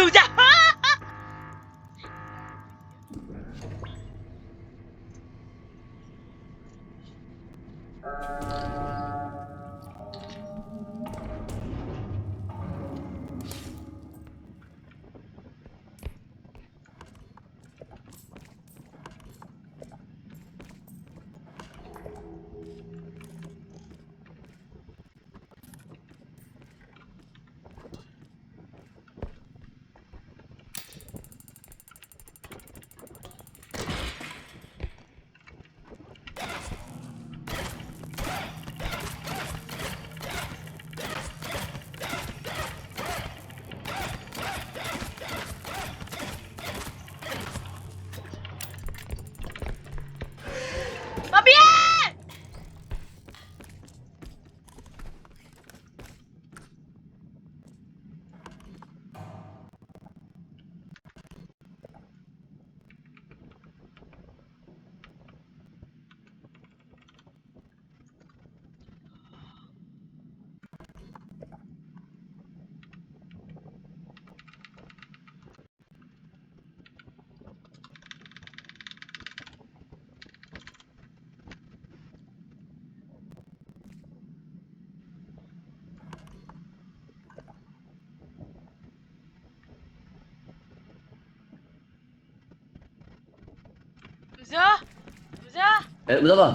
Mustafa.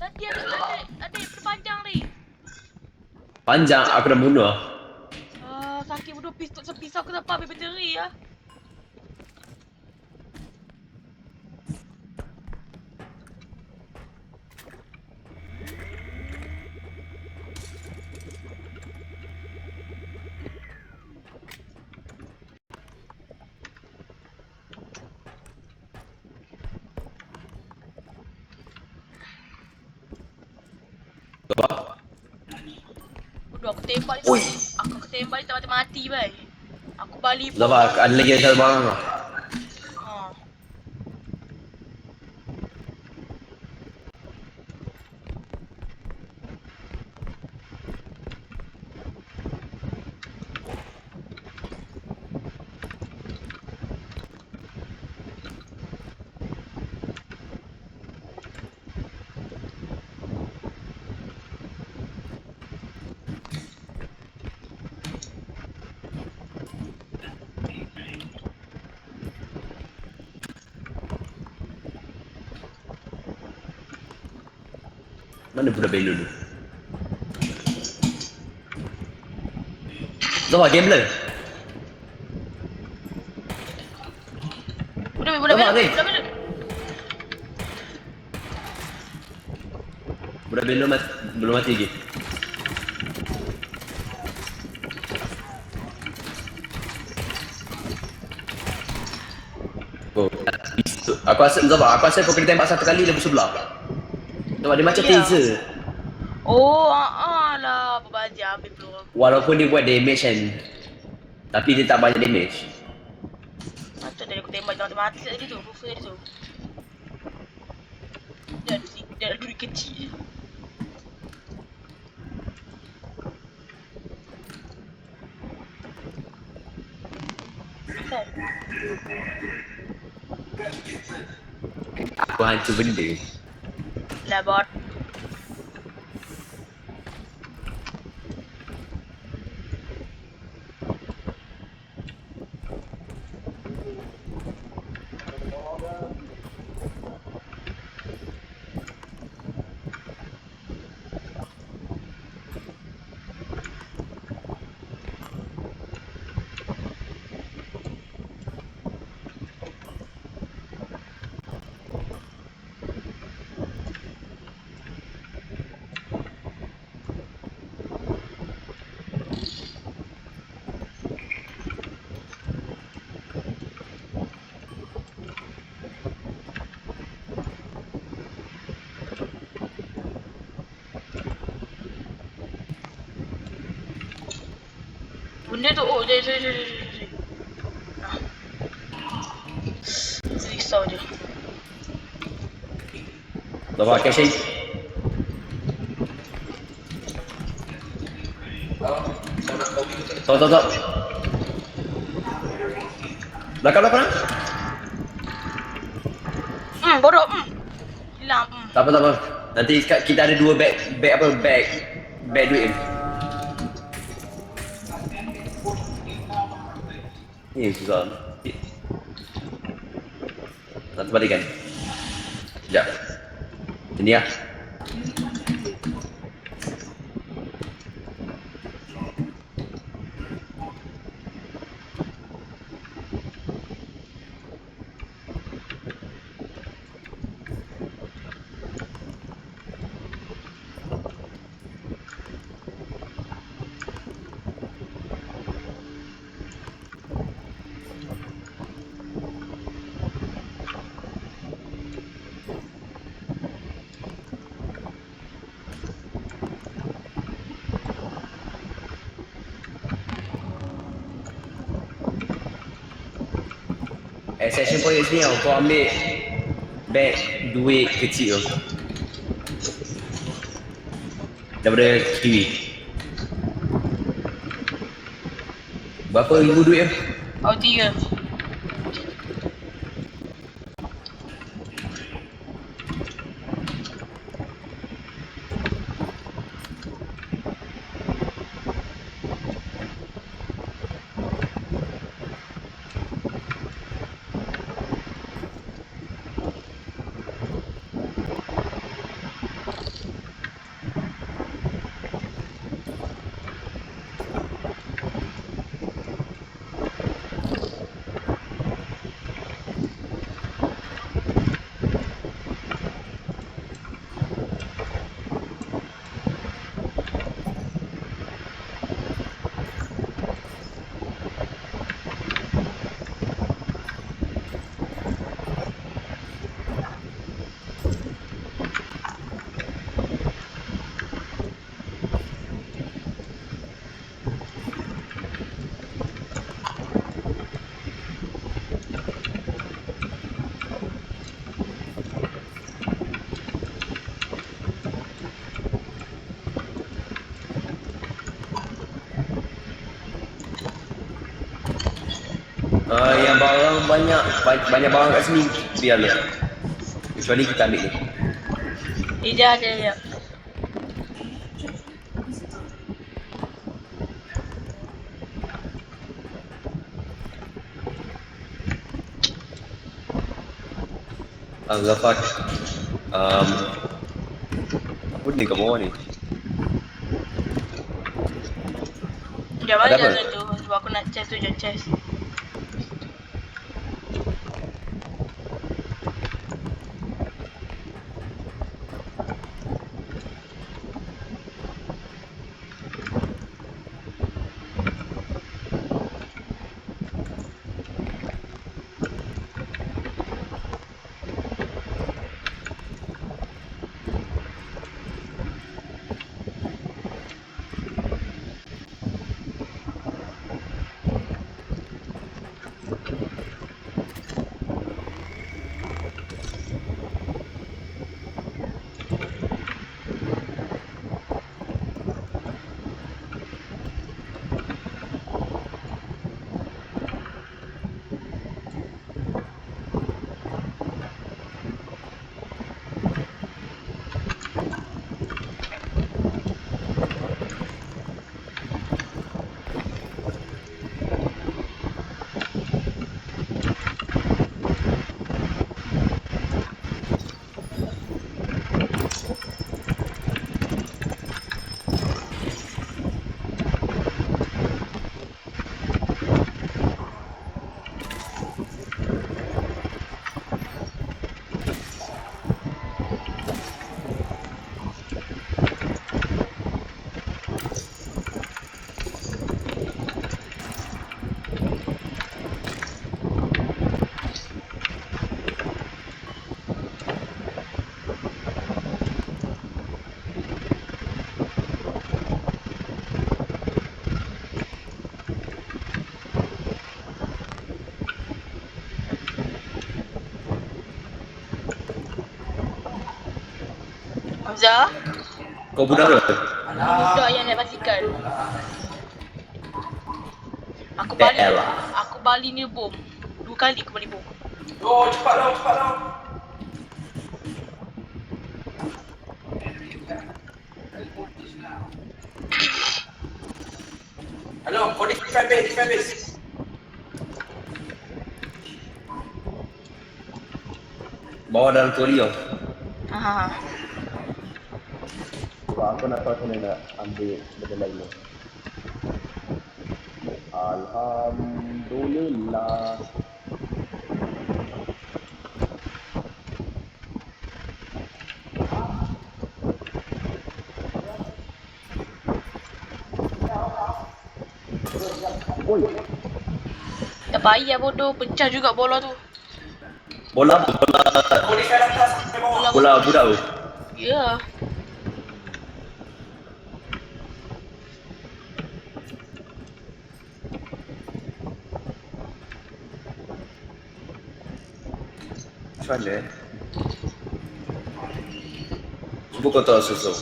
Tadi ada yang panjang ni. Panjang aku dah bunuh. Sakit bodoh pisau aku sampai habis bateri ya. Mustafa. Bodoh aku tembak Ui. Aku tembak dia tak mati bai. Aku balik pun. Mustafa, ada lagi satu barang lah. Ha. Mana budak belon tu? Mustafa, gambler. Budak Nampak ni? budak belok. Budak belon belum mati lagi. Oh, aku rasa Mustafa, aku rasa kau kena tembak satu kali lebih sebelah. Nampak dia macam Ya. taser. Oh, lah berbajar habis peluru aku. Walaupun dia buat damage kan, tapi dia tak banyak damage. Macam tadi aku tembak jangan mati tadi tu, buffer tadi tu. Dia ada duri kecil. Kan? Aku hancur benda. Lah bot. Benda tu, oh, jadi. Nah, risau je. Mustafa, cash in. Tolong. Belakang. Bodoh. Hilang. Tak apa. Nanti kita ada dua bag duit ni. Ni susah. Nak terbalikan. Sekejap. Ini lah. Session point sini tau, kau ambil bag duit kecil tu daripada kiri. Berapa ribu duit tu? Oh, 3. Yang barang banyak barang kat sini biarlah. Kecuali kita ambil ni. Ija ada. Zafar. Apa ni kat bawah ni? Jangan Ada apa? jangan tu. Sebab aku nak chest tu je chest. Hamzah, Kau budak ke? budak yang naik basikal. Aku balik. Elah. Aku balik ni bom. 2 kali aku balik bom. Oh, cepatlah. Hello, kau di defend base. Bawa dalam troli kau. Ha. Sebab aku nak tahu macam mana nak ambil benda lain ni. Alhamdulillah. Oi, Tak payah bodoh, pecah juga bola tu. bola Kau defend atas sampai bawah. bola budak tu. Ya. Macam mana? Cuba kau tahu susu.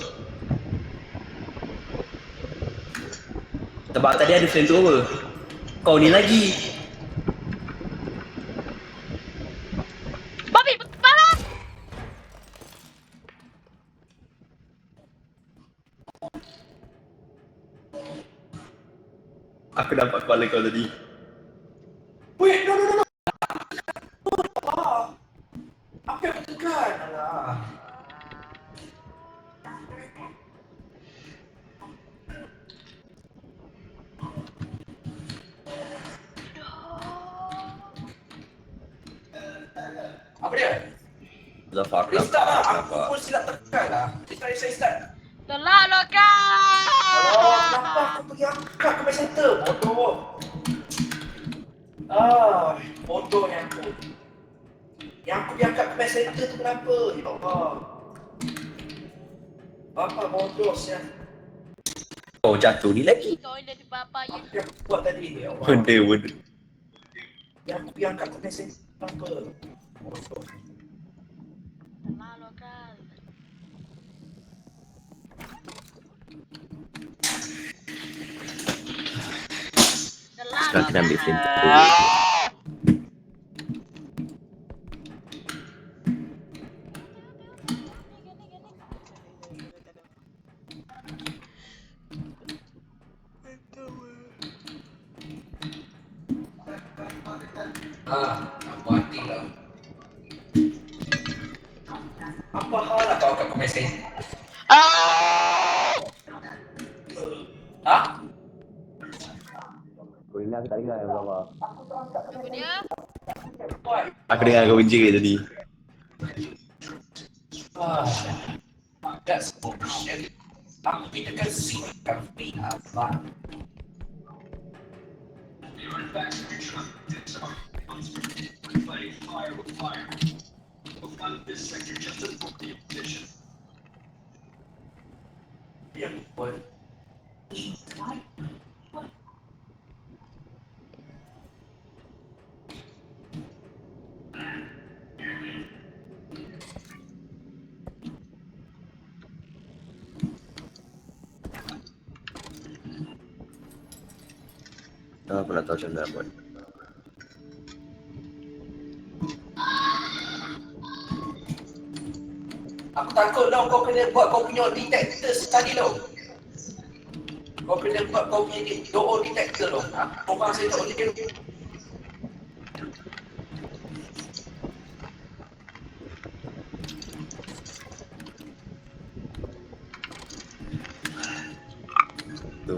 Sebab tadi ada friend tu apa? Kau ni lagi. Babi, parah! Aku nampak kepala kau tadi. Wait, no. Apa yang aku tekan? Alah. Apa dia? Zafar aku Restart lah, aku nampak. pun silap tekan lah. Restart. Tolong kau! Oh, kenapa aku pergi angkat ke base center? Bodoh. Bodohnya aku. Yang aku diangkat ke base center tu kenapa? Ya Allah. Apa bodoh siap. Kau jatuh ni lagi. Toilet bapa yang Apa yang aku buat tadi? Ya Allah. Benda. Yang aku diangkat ke base center kenapa? Bodoh. Tolong kau. Sekarang kena ambil flame tu. Aku hati lah. Apa hal lah kau kat mesej? Ah! Ha? Kau ingat aku tak dengar yang apa. Apa dia? Aku dengar kau benci tadi. That's bullshit. Aku tidak kasih kami apa. Ya, boleh. Aku nak tahu macam mana buat. Aku takut tau kau kena buat kau punya detector sekali tau. Kau kena buat kau punya doa detector tau. Orang saya tak boleh dia. Tu.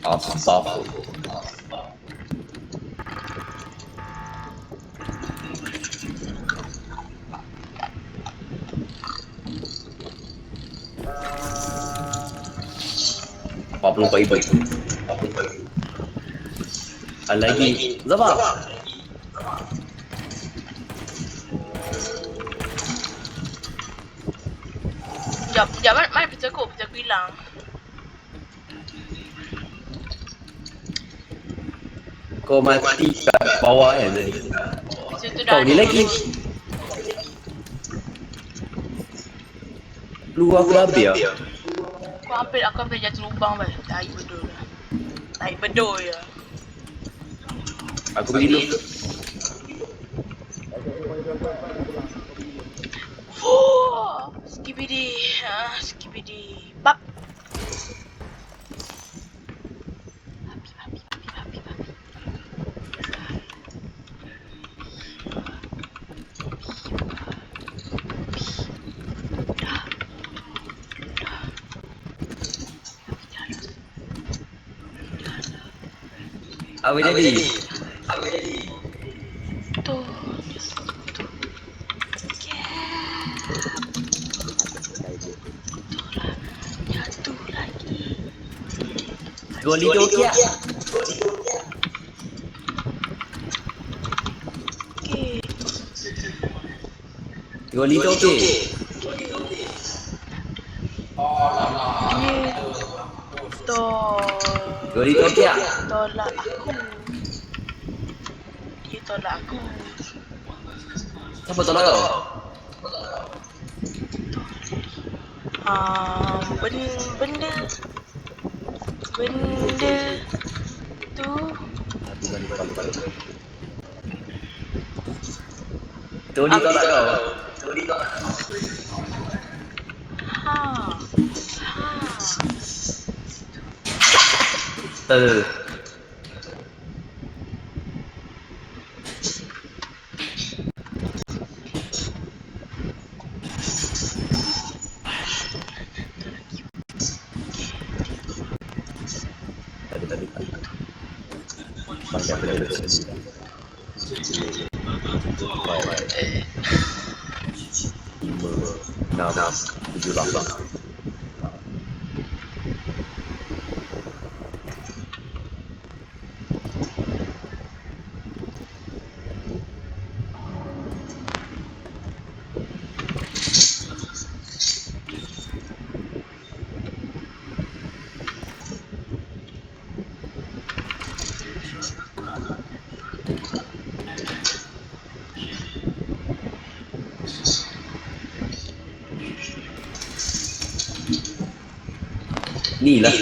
Astagfirullah. RM44,000. Lagi. Zabak. Sekejap, mana pizza aku? Pizza aku hilang. Kau mati kat bawah kan tadi. Pizza tu dah Kau ni ada. lagi. Peluru aku dah habis lah. Aku ambil jatuh lubang bang. Tai bedul lah. Tai bedul je. Aku pergi dulu. Fuh! Skibidi. Skibidi. Bap. Apa jadi? Tu. Jatuh lagi. Goli tu okey tak? Okay. Goli tu okey? Goli tu okey tak? Tolak aku. Dia tolak aku. Siapa tolak kau? Benda tu Goli tolak kau? ha. Tadi. Panjang benda sendiri. Lima, enam, tujuh, lapan. Ni lah.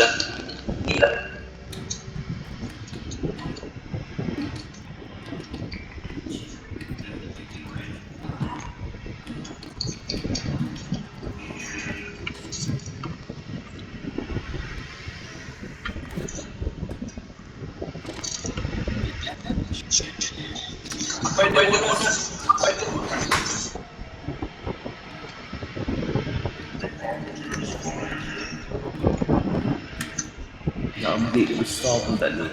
Apa yang dia bonus? Apa yang dia bonus? Nak ambil besar pun tak ada.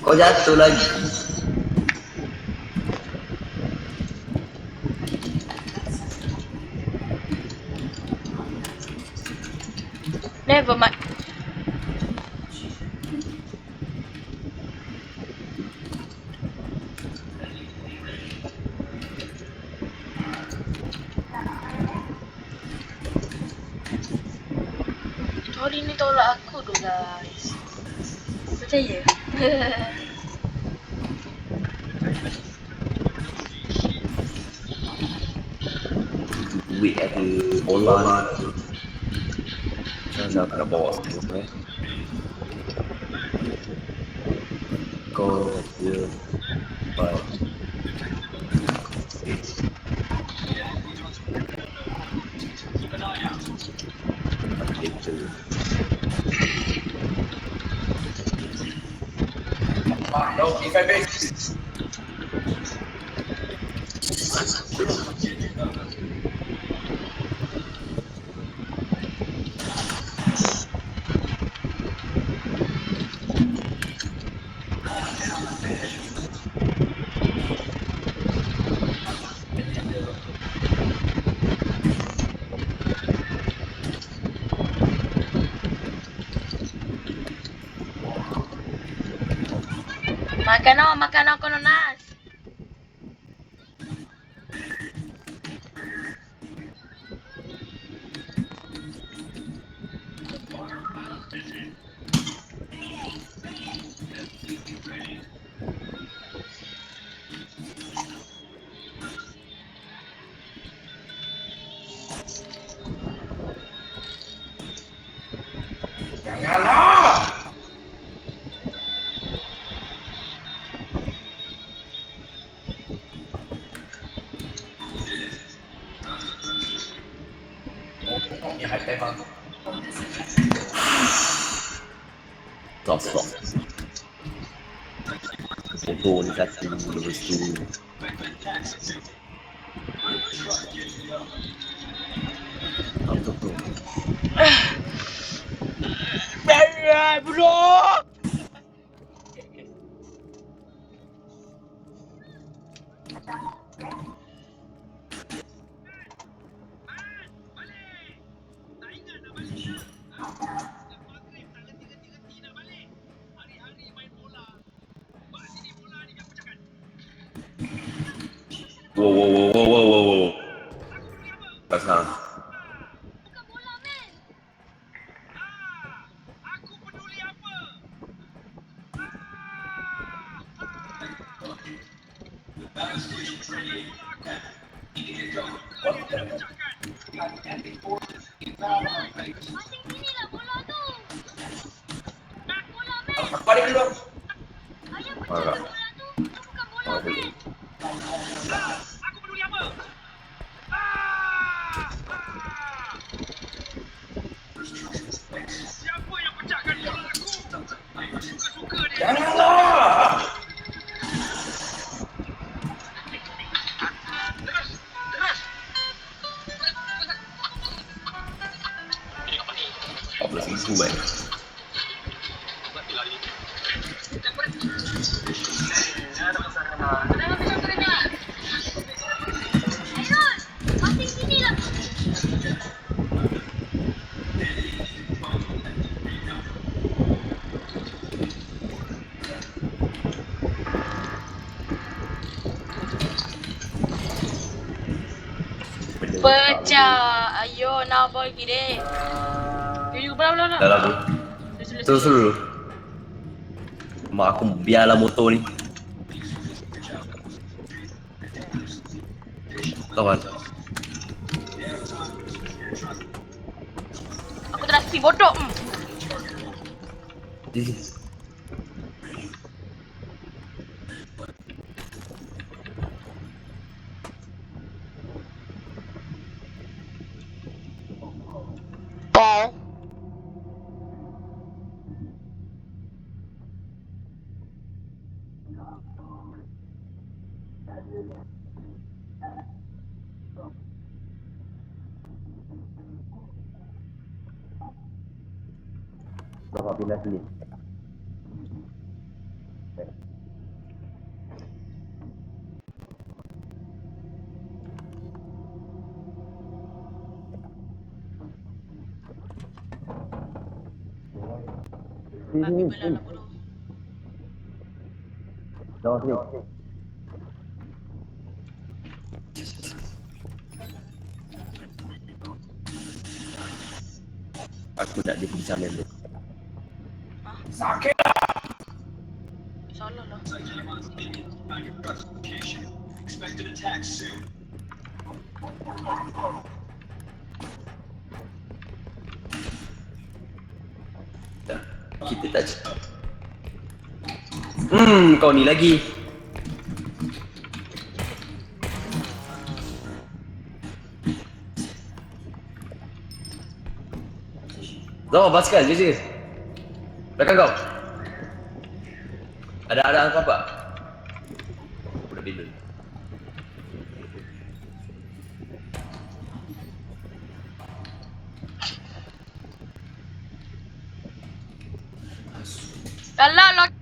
Kau jatuh lagi. Never mind. Tori ni tolak aku tu guys. Percaya? Duit ada bola ni. Macam mana aku nak bawa semua Kau ada empat. Itu. No, defense base. Makan aku nanas. Janganlah! Oh, ni high time aku. Sosok. Bodoh ni satu. Lepas tu. Apa tu? Bro. Wow. Pasal. Balik keluar. Marah. Oh, boleh. Janganlah! RM14,000 kan? Pecah. Ayo nak boy gede. Yuk belah. Dah lah tu. Suruh. Mak aku biarlah motor ni. Kawan. Aku terasi bodoh. Paul. Bapak pindah sini. Babi belah lah bodoh. Bawa sini. Aku tak dia pergi sana dulu. Sakit. Salah lah. Kita tak cakap. Kau ni lagi. Zo, basikal je. Belakang kau. Ada apa? Udah bilul. Alah lah.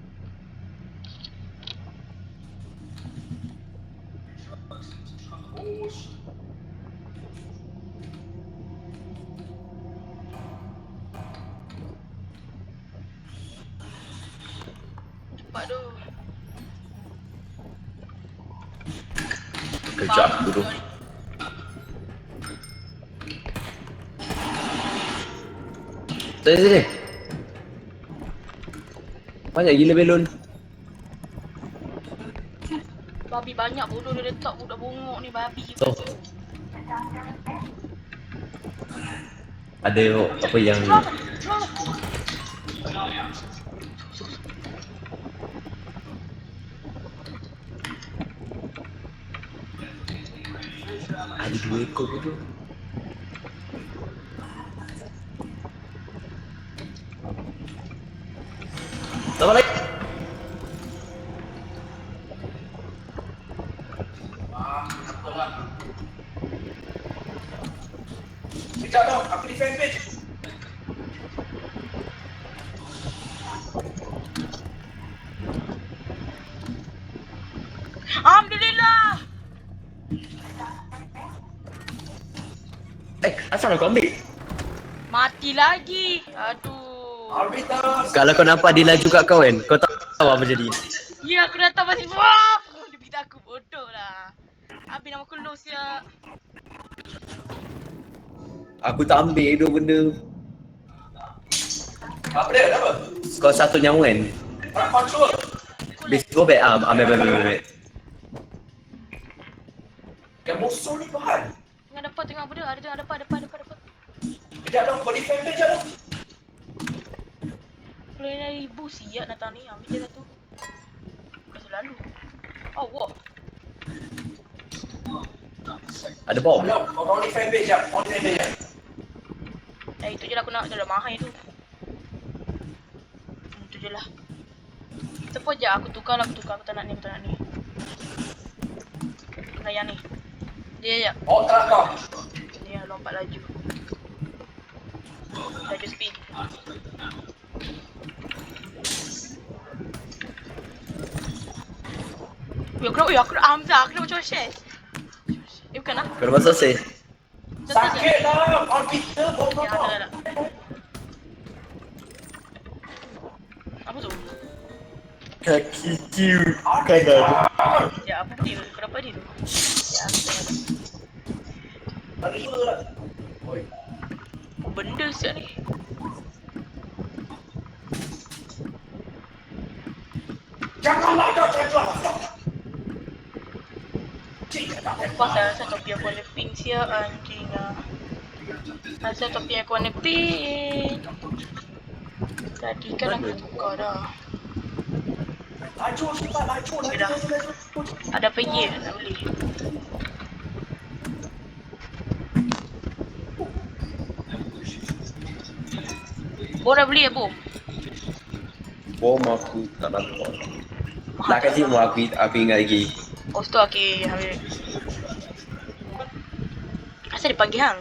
Cepat tu. Kejap dulu. Sini. Banyak gila belon. Babi banyak bodoh dia letak budak bongok ni babi. So. Ada apa yang ada 2 ekor bodoh. Tambah lagi. Sekejap tau, aku di fanpage. Alhamdulillah. Asal kau ambil? Mati lagi. Aduh. Arbiter. Kalau kau nampak dia laju kat kau kan, kau tahu apa jadi. Ya, aku datang masih. Wah! Dia berita aku bodoh lah. Habis nama aku lost ya. Aku tak ambil dua benda. Apa dia? Apa? Kau satu nyawa kan? Nak control. Base go back. Ambil. Yang musuh ni bahan. Tengah dapat tengok apa dia? Ada tengah depan. Sekejap tau, kau di fanpage tau. Kalau yang dari ibu siap datang ni. Ambil je satu. Kau selalu. Oh, wow. Ada bom. Tau, kau di fanpage jap. Kau di fanpage jap. Itu je lah aku nak. Dah mahal tu. Itu je lah. Cepat je aku tukar. Aku tak nak ni. Kena yang ni. Dia je. Oh, tak nak kau. Dia lompat laju. Laju speed. Aku nak Hamzah. Aku nak macam share. Bukan lah. Kau dah masuk sih. Sakit lah. Arbiter. Ya, dah. Apa tu? Kaki kiri kanan. Ya, apa dia? Kenapa dia tu? Ya, Arbiter lah. Oi. apa benda siap ni? Janganlah kau cakap. Lepas saya rasa topi aku warna pink siap anjing lah. Rasa topi aku warna pink. Tadi kan aku tukar dah. Laju cepat, laju. Okay dah. Ada apa ye nak beli? Bom dah beli ya bom? Bom aku tak nampak. Tak kasi mu aku ingat lagi. Oh, stop. Okay, ambil. Asal dia panggil hang?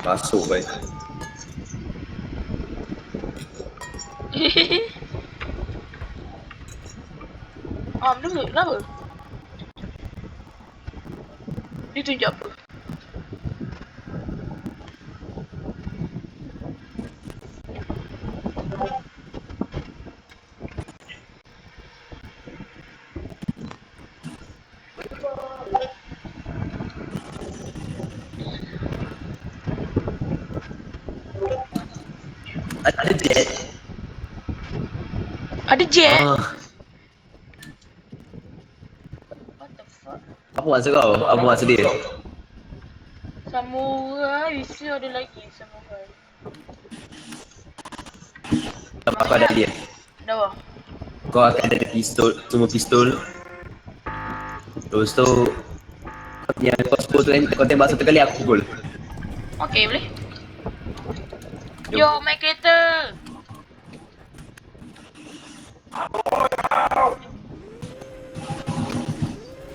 Masuk baik. Dulu, kenapa? Dia tunjuk apa? Ada jet. Ada jet? Ah, What the fuck? apa maksud kau? Apa maksud dia? Samurai, bisa ada lagi samurai. Apa kau ada dia? Dah. Kau akan ada pistol, semua pistol. Lepas tu yang crossbow tu kan, kau tembak satu kali aku pukul. Okay, boleh. Yo, main kereta.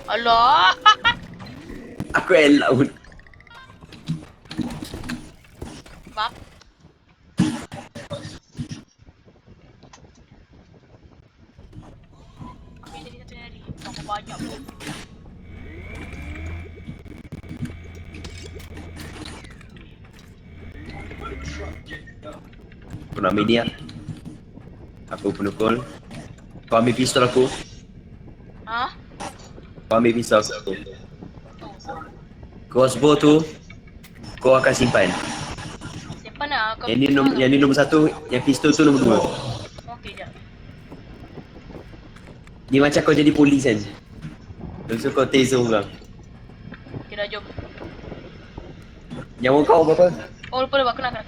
Alah. Aku elak pun. Bap. Okay, jadi satu lagi. Berapa banyak pun. Aku nak ambil ni lah. Aku penukul. Kau ambil pistol aku. Ha? Kau ambil pistol aku. Crossbow tu kau akan simpan. Simpan lah. Kau Yang ni nombor satu, yang pistol tu nombor dua. Okay, jap. Ni macam kau jadi polis kan. Lepas tu kau taser orang. Okay, dah jom. Nyawa kau berapa? Oh, lupa. Kena.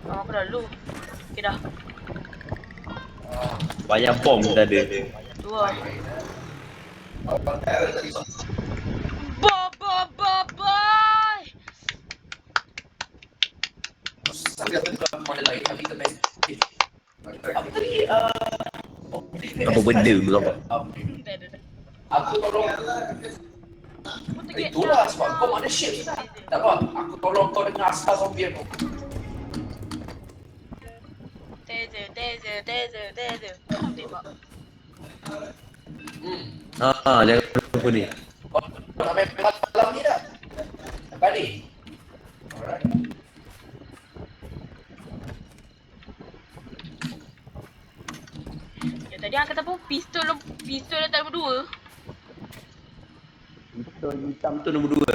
Aku dah dulu. Okay, dah. Banyak bom dah ada. 2. Bye. Sambil aku juga mana lain, kami ke best. Apa tadi? Apa benda kau? Dah. Aku tolong. Itulah sebab kau mana shit. Tak apa, aku tolong kau dengan asal zombie aku. Taser. Tembak. Jangan lupa ni. Kau nak main malam ni tak? Apa ni? Alright. Ya, tadi hang kata apa? Pistol letak nombor 2. Pistol hitam tu nombor dua.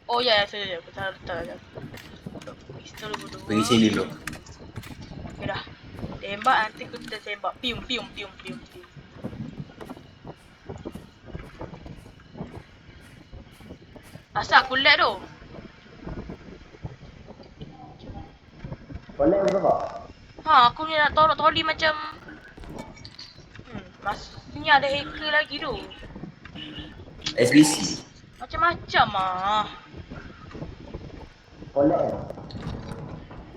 Oh ya, sorry. Betul. Pistol nombor 2. Pergi sini dulu. Okay, dah. Tembak, nanti kita tembak. Pium. Asal aku lag tu? Kau lag berapa? Ha, aku ni nak tolak toli macam ni ada hacker lagi tu. SBC. Macam-macam ah. Kau lag.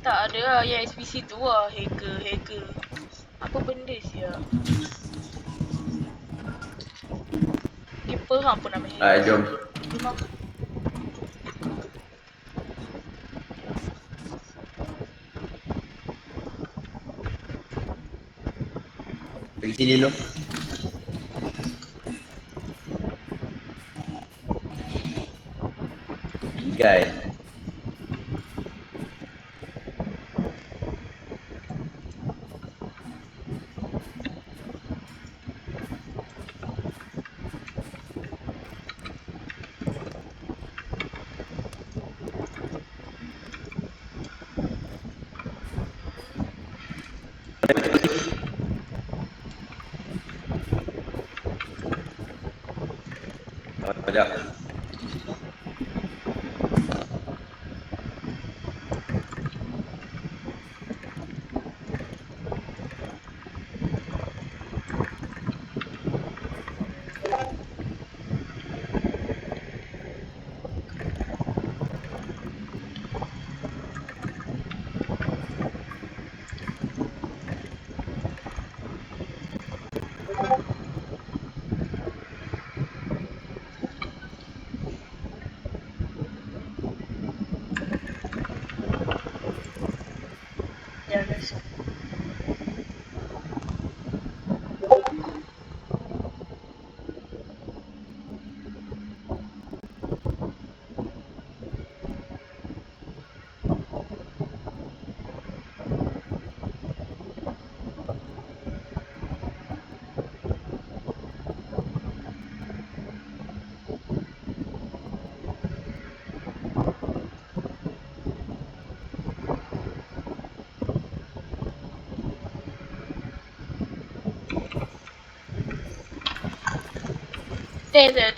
Tak ada lah yang SPC tu lah. Hacker. Apa benda siap? Keeper hang pun nama hacker. Jom. Memang. Pergi sini dulu. Guys. Sekejap. Malas. Taser.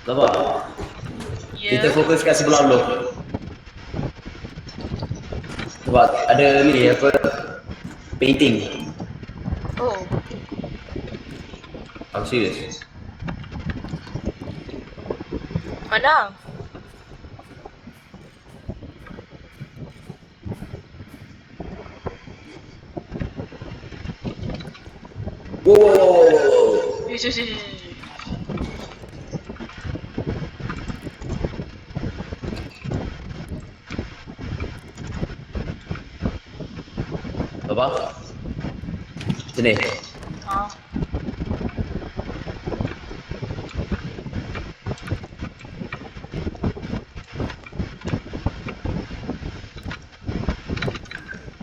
Nampak? Kita Ya. fokus kat sebelah lu. Sebab ada ni apa? Painting. Oh. I'm serious. Mana? Wow. Yes. Apa? Sini. Ah.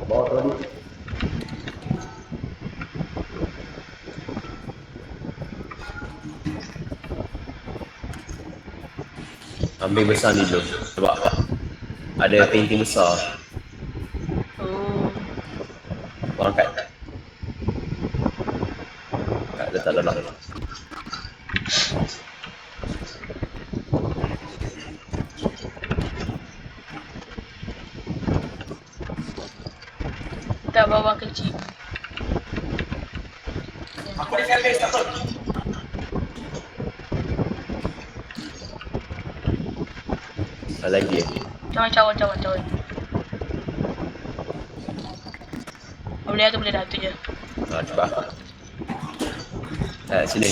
Bawa tadi. Ambil besar ni dulu. Sebab ada painting besar. Oh. Orang kat. Letak dalam. Tak bawah kecil. Aku dah habis tak apa. Ada lagi. Cawan. Boleh tu boleh dah tu je. Cepat. Sini.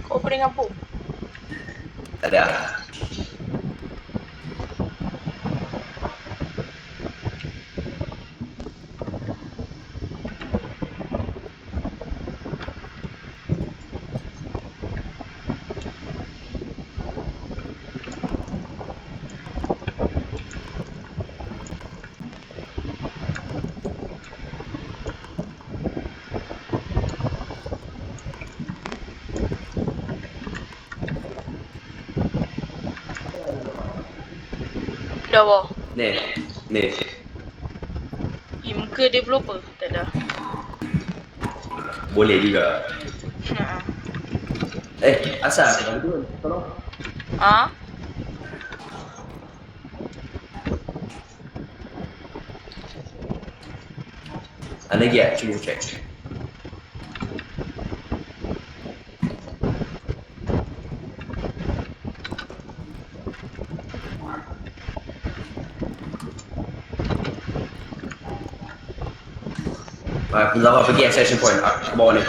Kau apa dengan pum? Tak ada. Dah bawah. Ni. Muka developer. Tak ada. Boleh juga. Ha. Asal aku tak betul. Tolong. Ah? Ada lagi tak? Cuba check. Zaman pergi accession point. Ke bawah ni.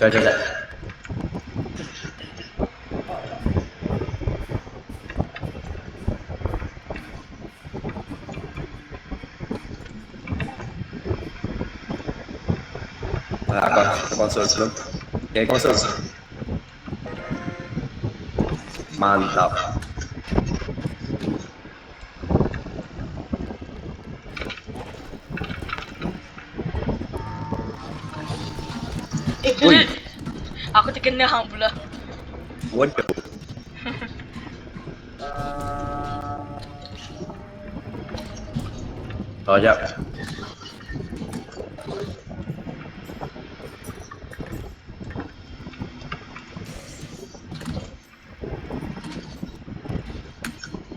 Cepat. Aku konsol belum. Okay, konsol. Mantap. Ui. Aku terkena hang pula. Waduh. Oh, sekejap.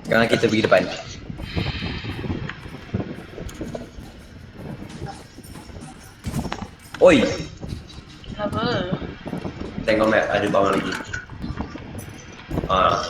Sekarang kita pergi depan. Oi, Kenapa? tengok map ada bawah lagi. Ah,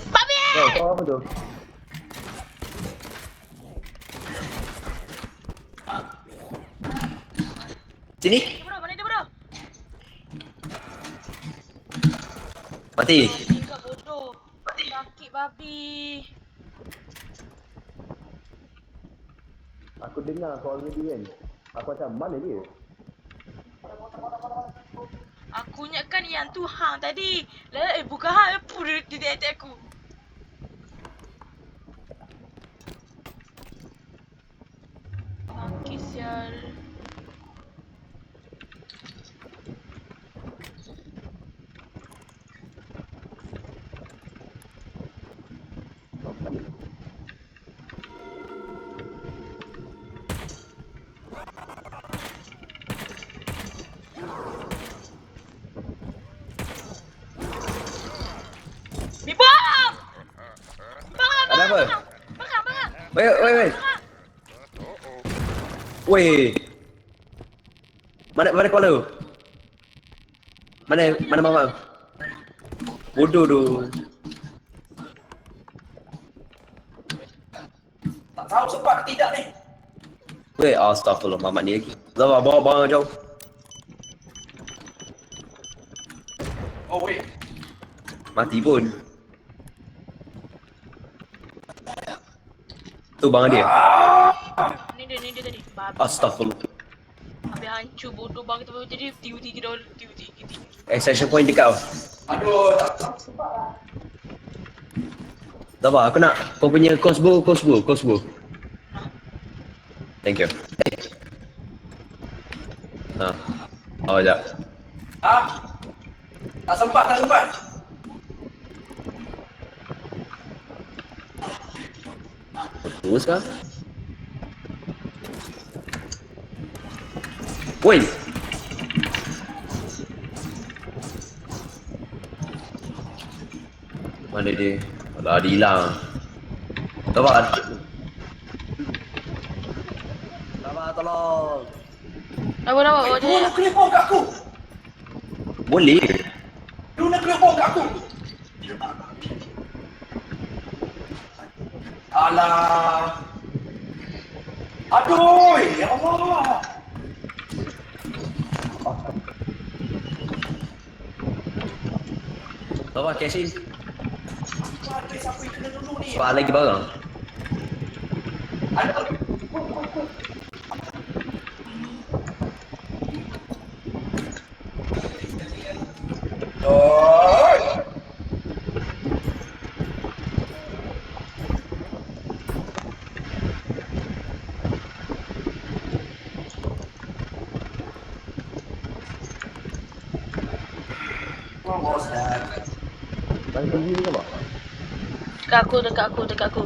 Babi! kau apa tu? Sini, Bro, mana dia bro? mati. Tinggal bodoh. Sakit babi. Aku dengar kau already kan. Aku macam mana dia? Aku ingatkan yang tu hang tadi. Lah, bukan hang. Apa dia attack aku? Sakit sial. Bibang! Ada apa? Bang! Wait. Weh. Mana kepala tu? Mana mama? Bodoh tu. Tak tahu sempat ke tidak ni. Weh, astagfirullah, mamat ni lagi. Zafar, bawa barang jauh. Oh wait. Mati pun. Tu barang dia. Ni dia tadi. Babi. Astagfirullah. Habis hancur bodoh bang kita baru jadi TUT. Extraction point dekat tau. Aduh, tak tahu sempat lah. Zafar, aku nak kau punya crossbow. Thank you. Ha. Oh, sekejap. Tak sempat. Terus kah? Woi. Mana dia? Alah, dia hilang. Zafar. Zafar, tolong. Apa Wait, dia nak kena bom kat aku. Boleh. Dia nak kena bom kat aku. Alah. Aduh, ya Allah. Zafar, cash in. Aduh, siapa yang kena dulu ni? Soal lagi barang. Aduh. Oh. Bos dah. Bang tinggi ni apa? Dekat aku.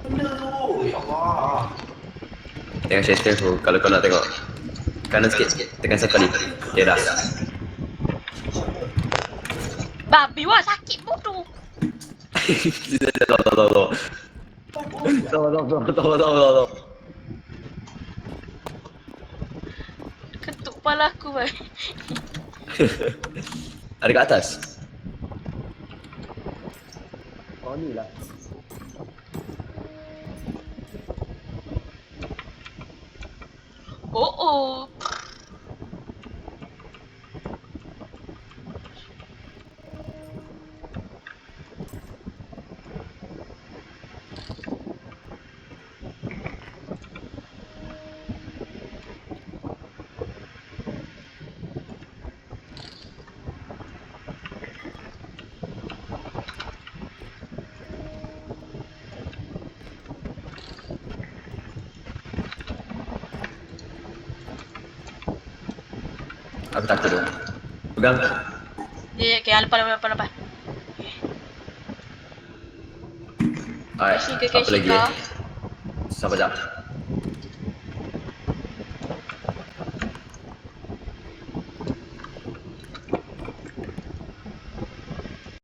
Bener tu. Ya Allah. Tengok share tu kalau kau nak tengok. Kanan sikit, tekan sekali. Okay dah. Babi wah sakit bodoh. Tahu. Tahu. Ketuk kepala aku bai. Ada kat atas. Oh ni lah. Oh oh. Aku takut tu. Pegang. Ya, okay, lepas. Alright. Kasih ke Apa kasih lagi? kau. Sampai jap.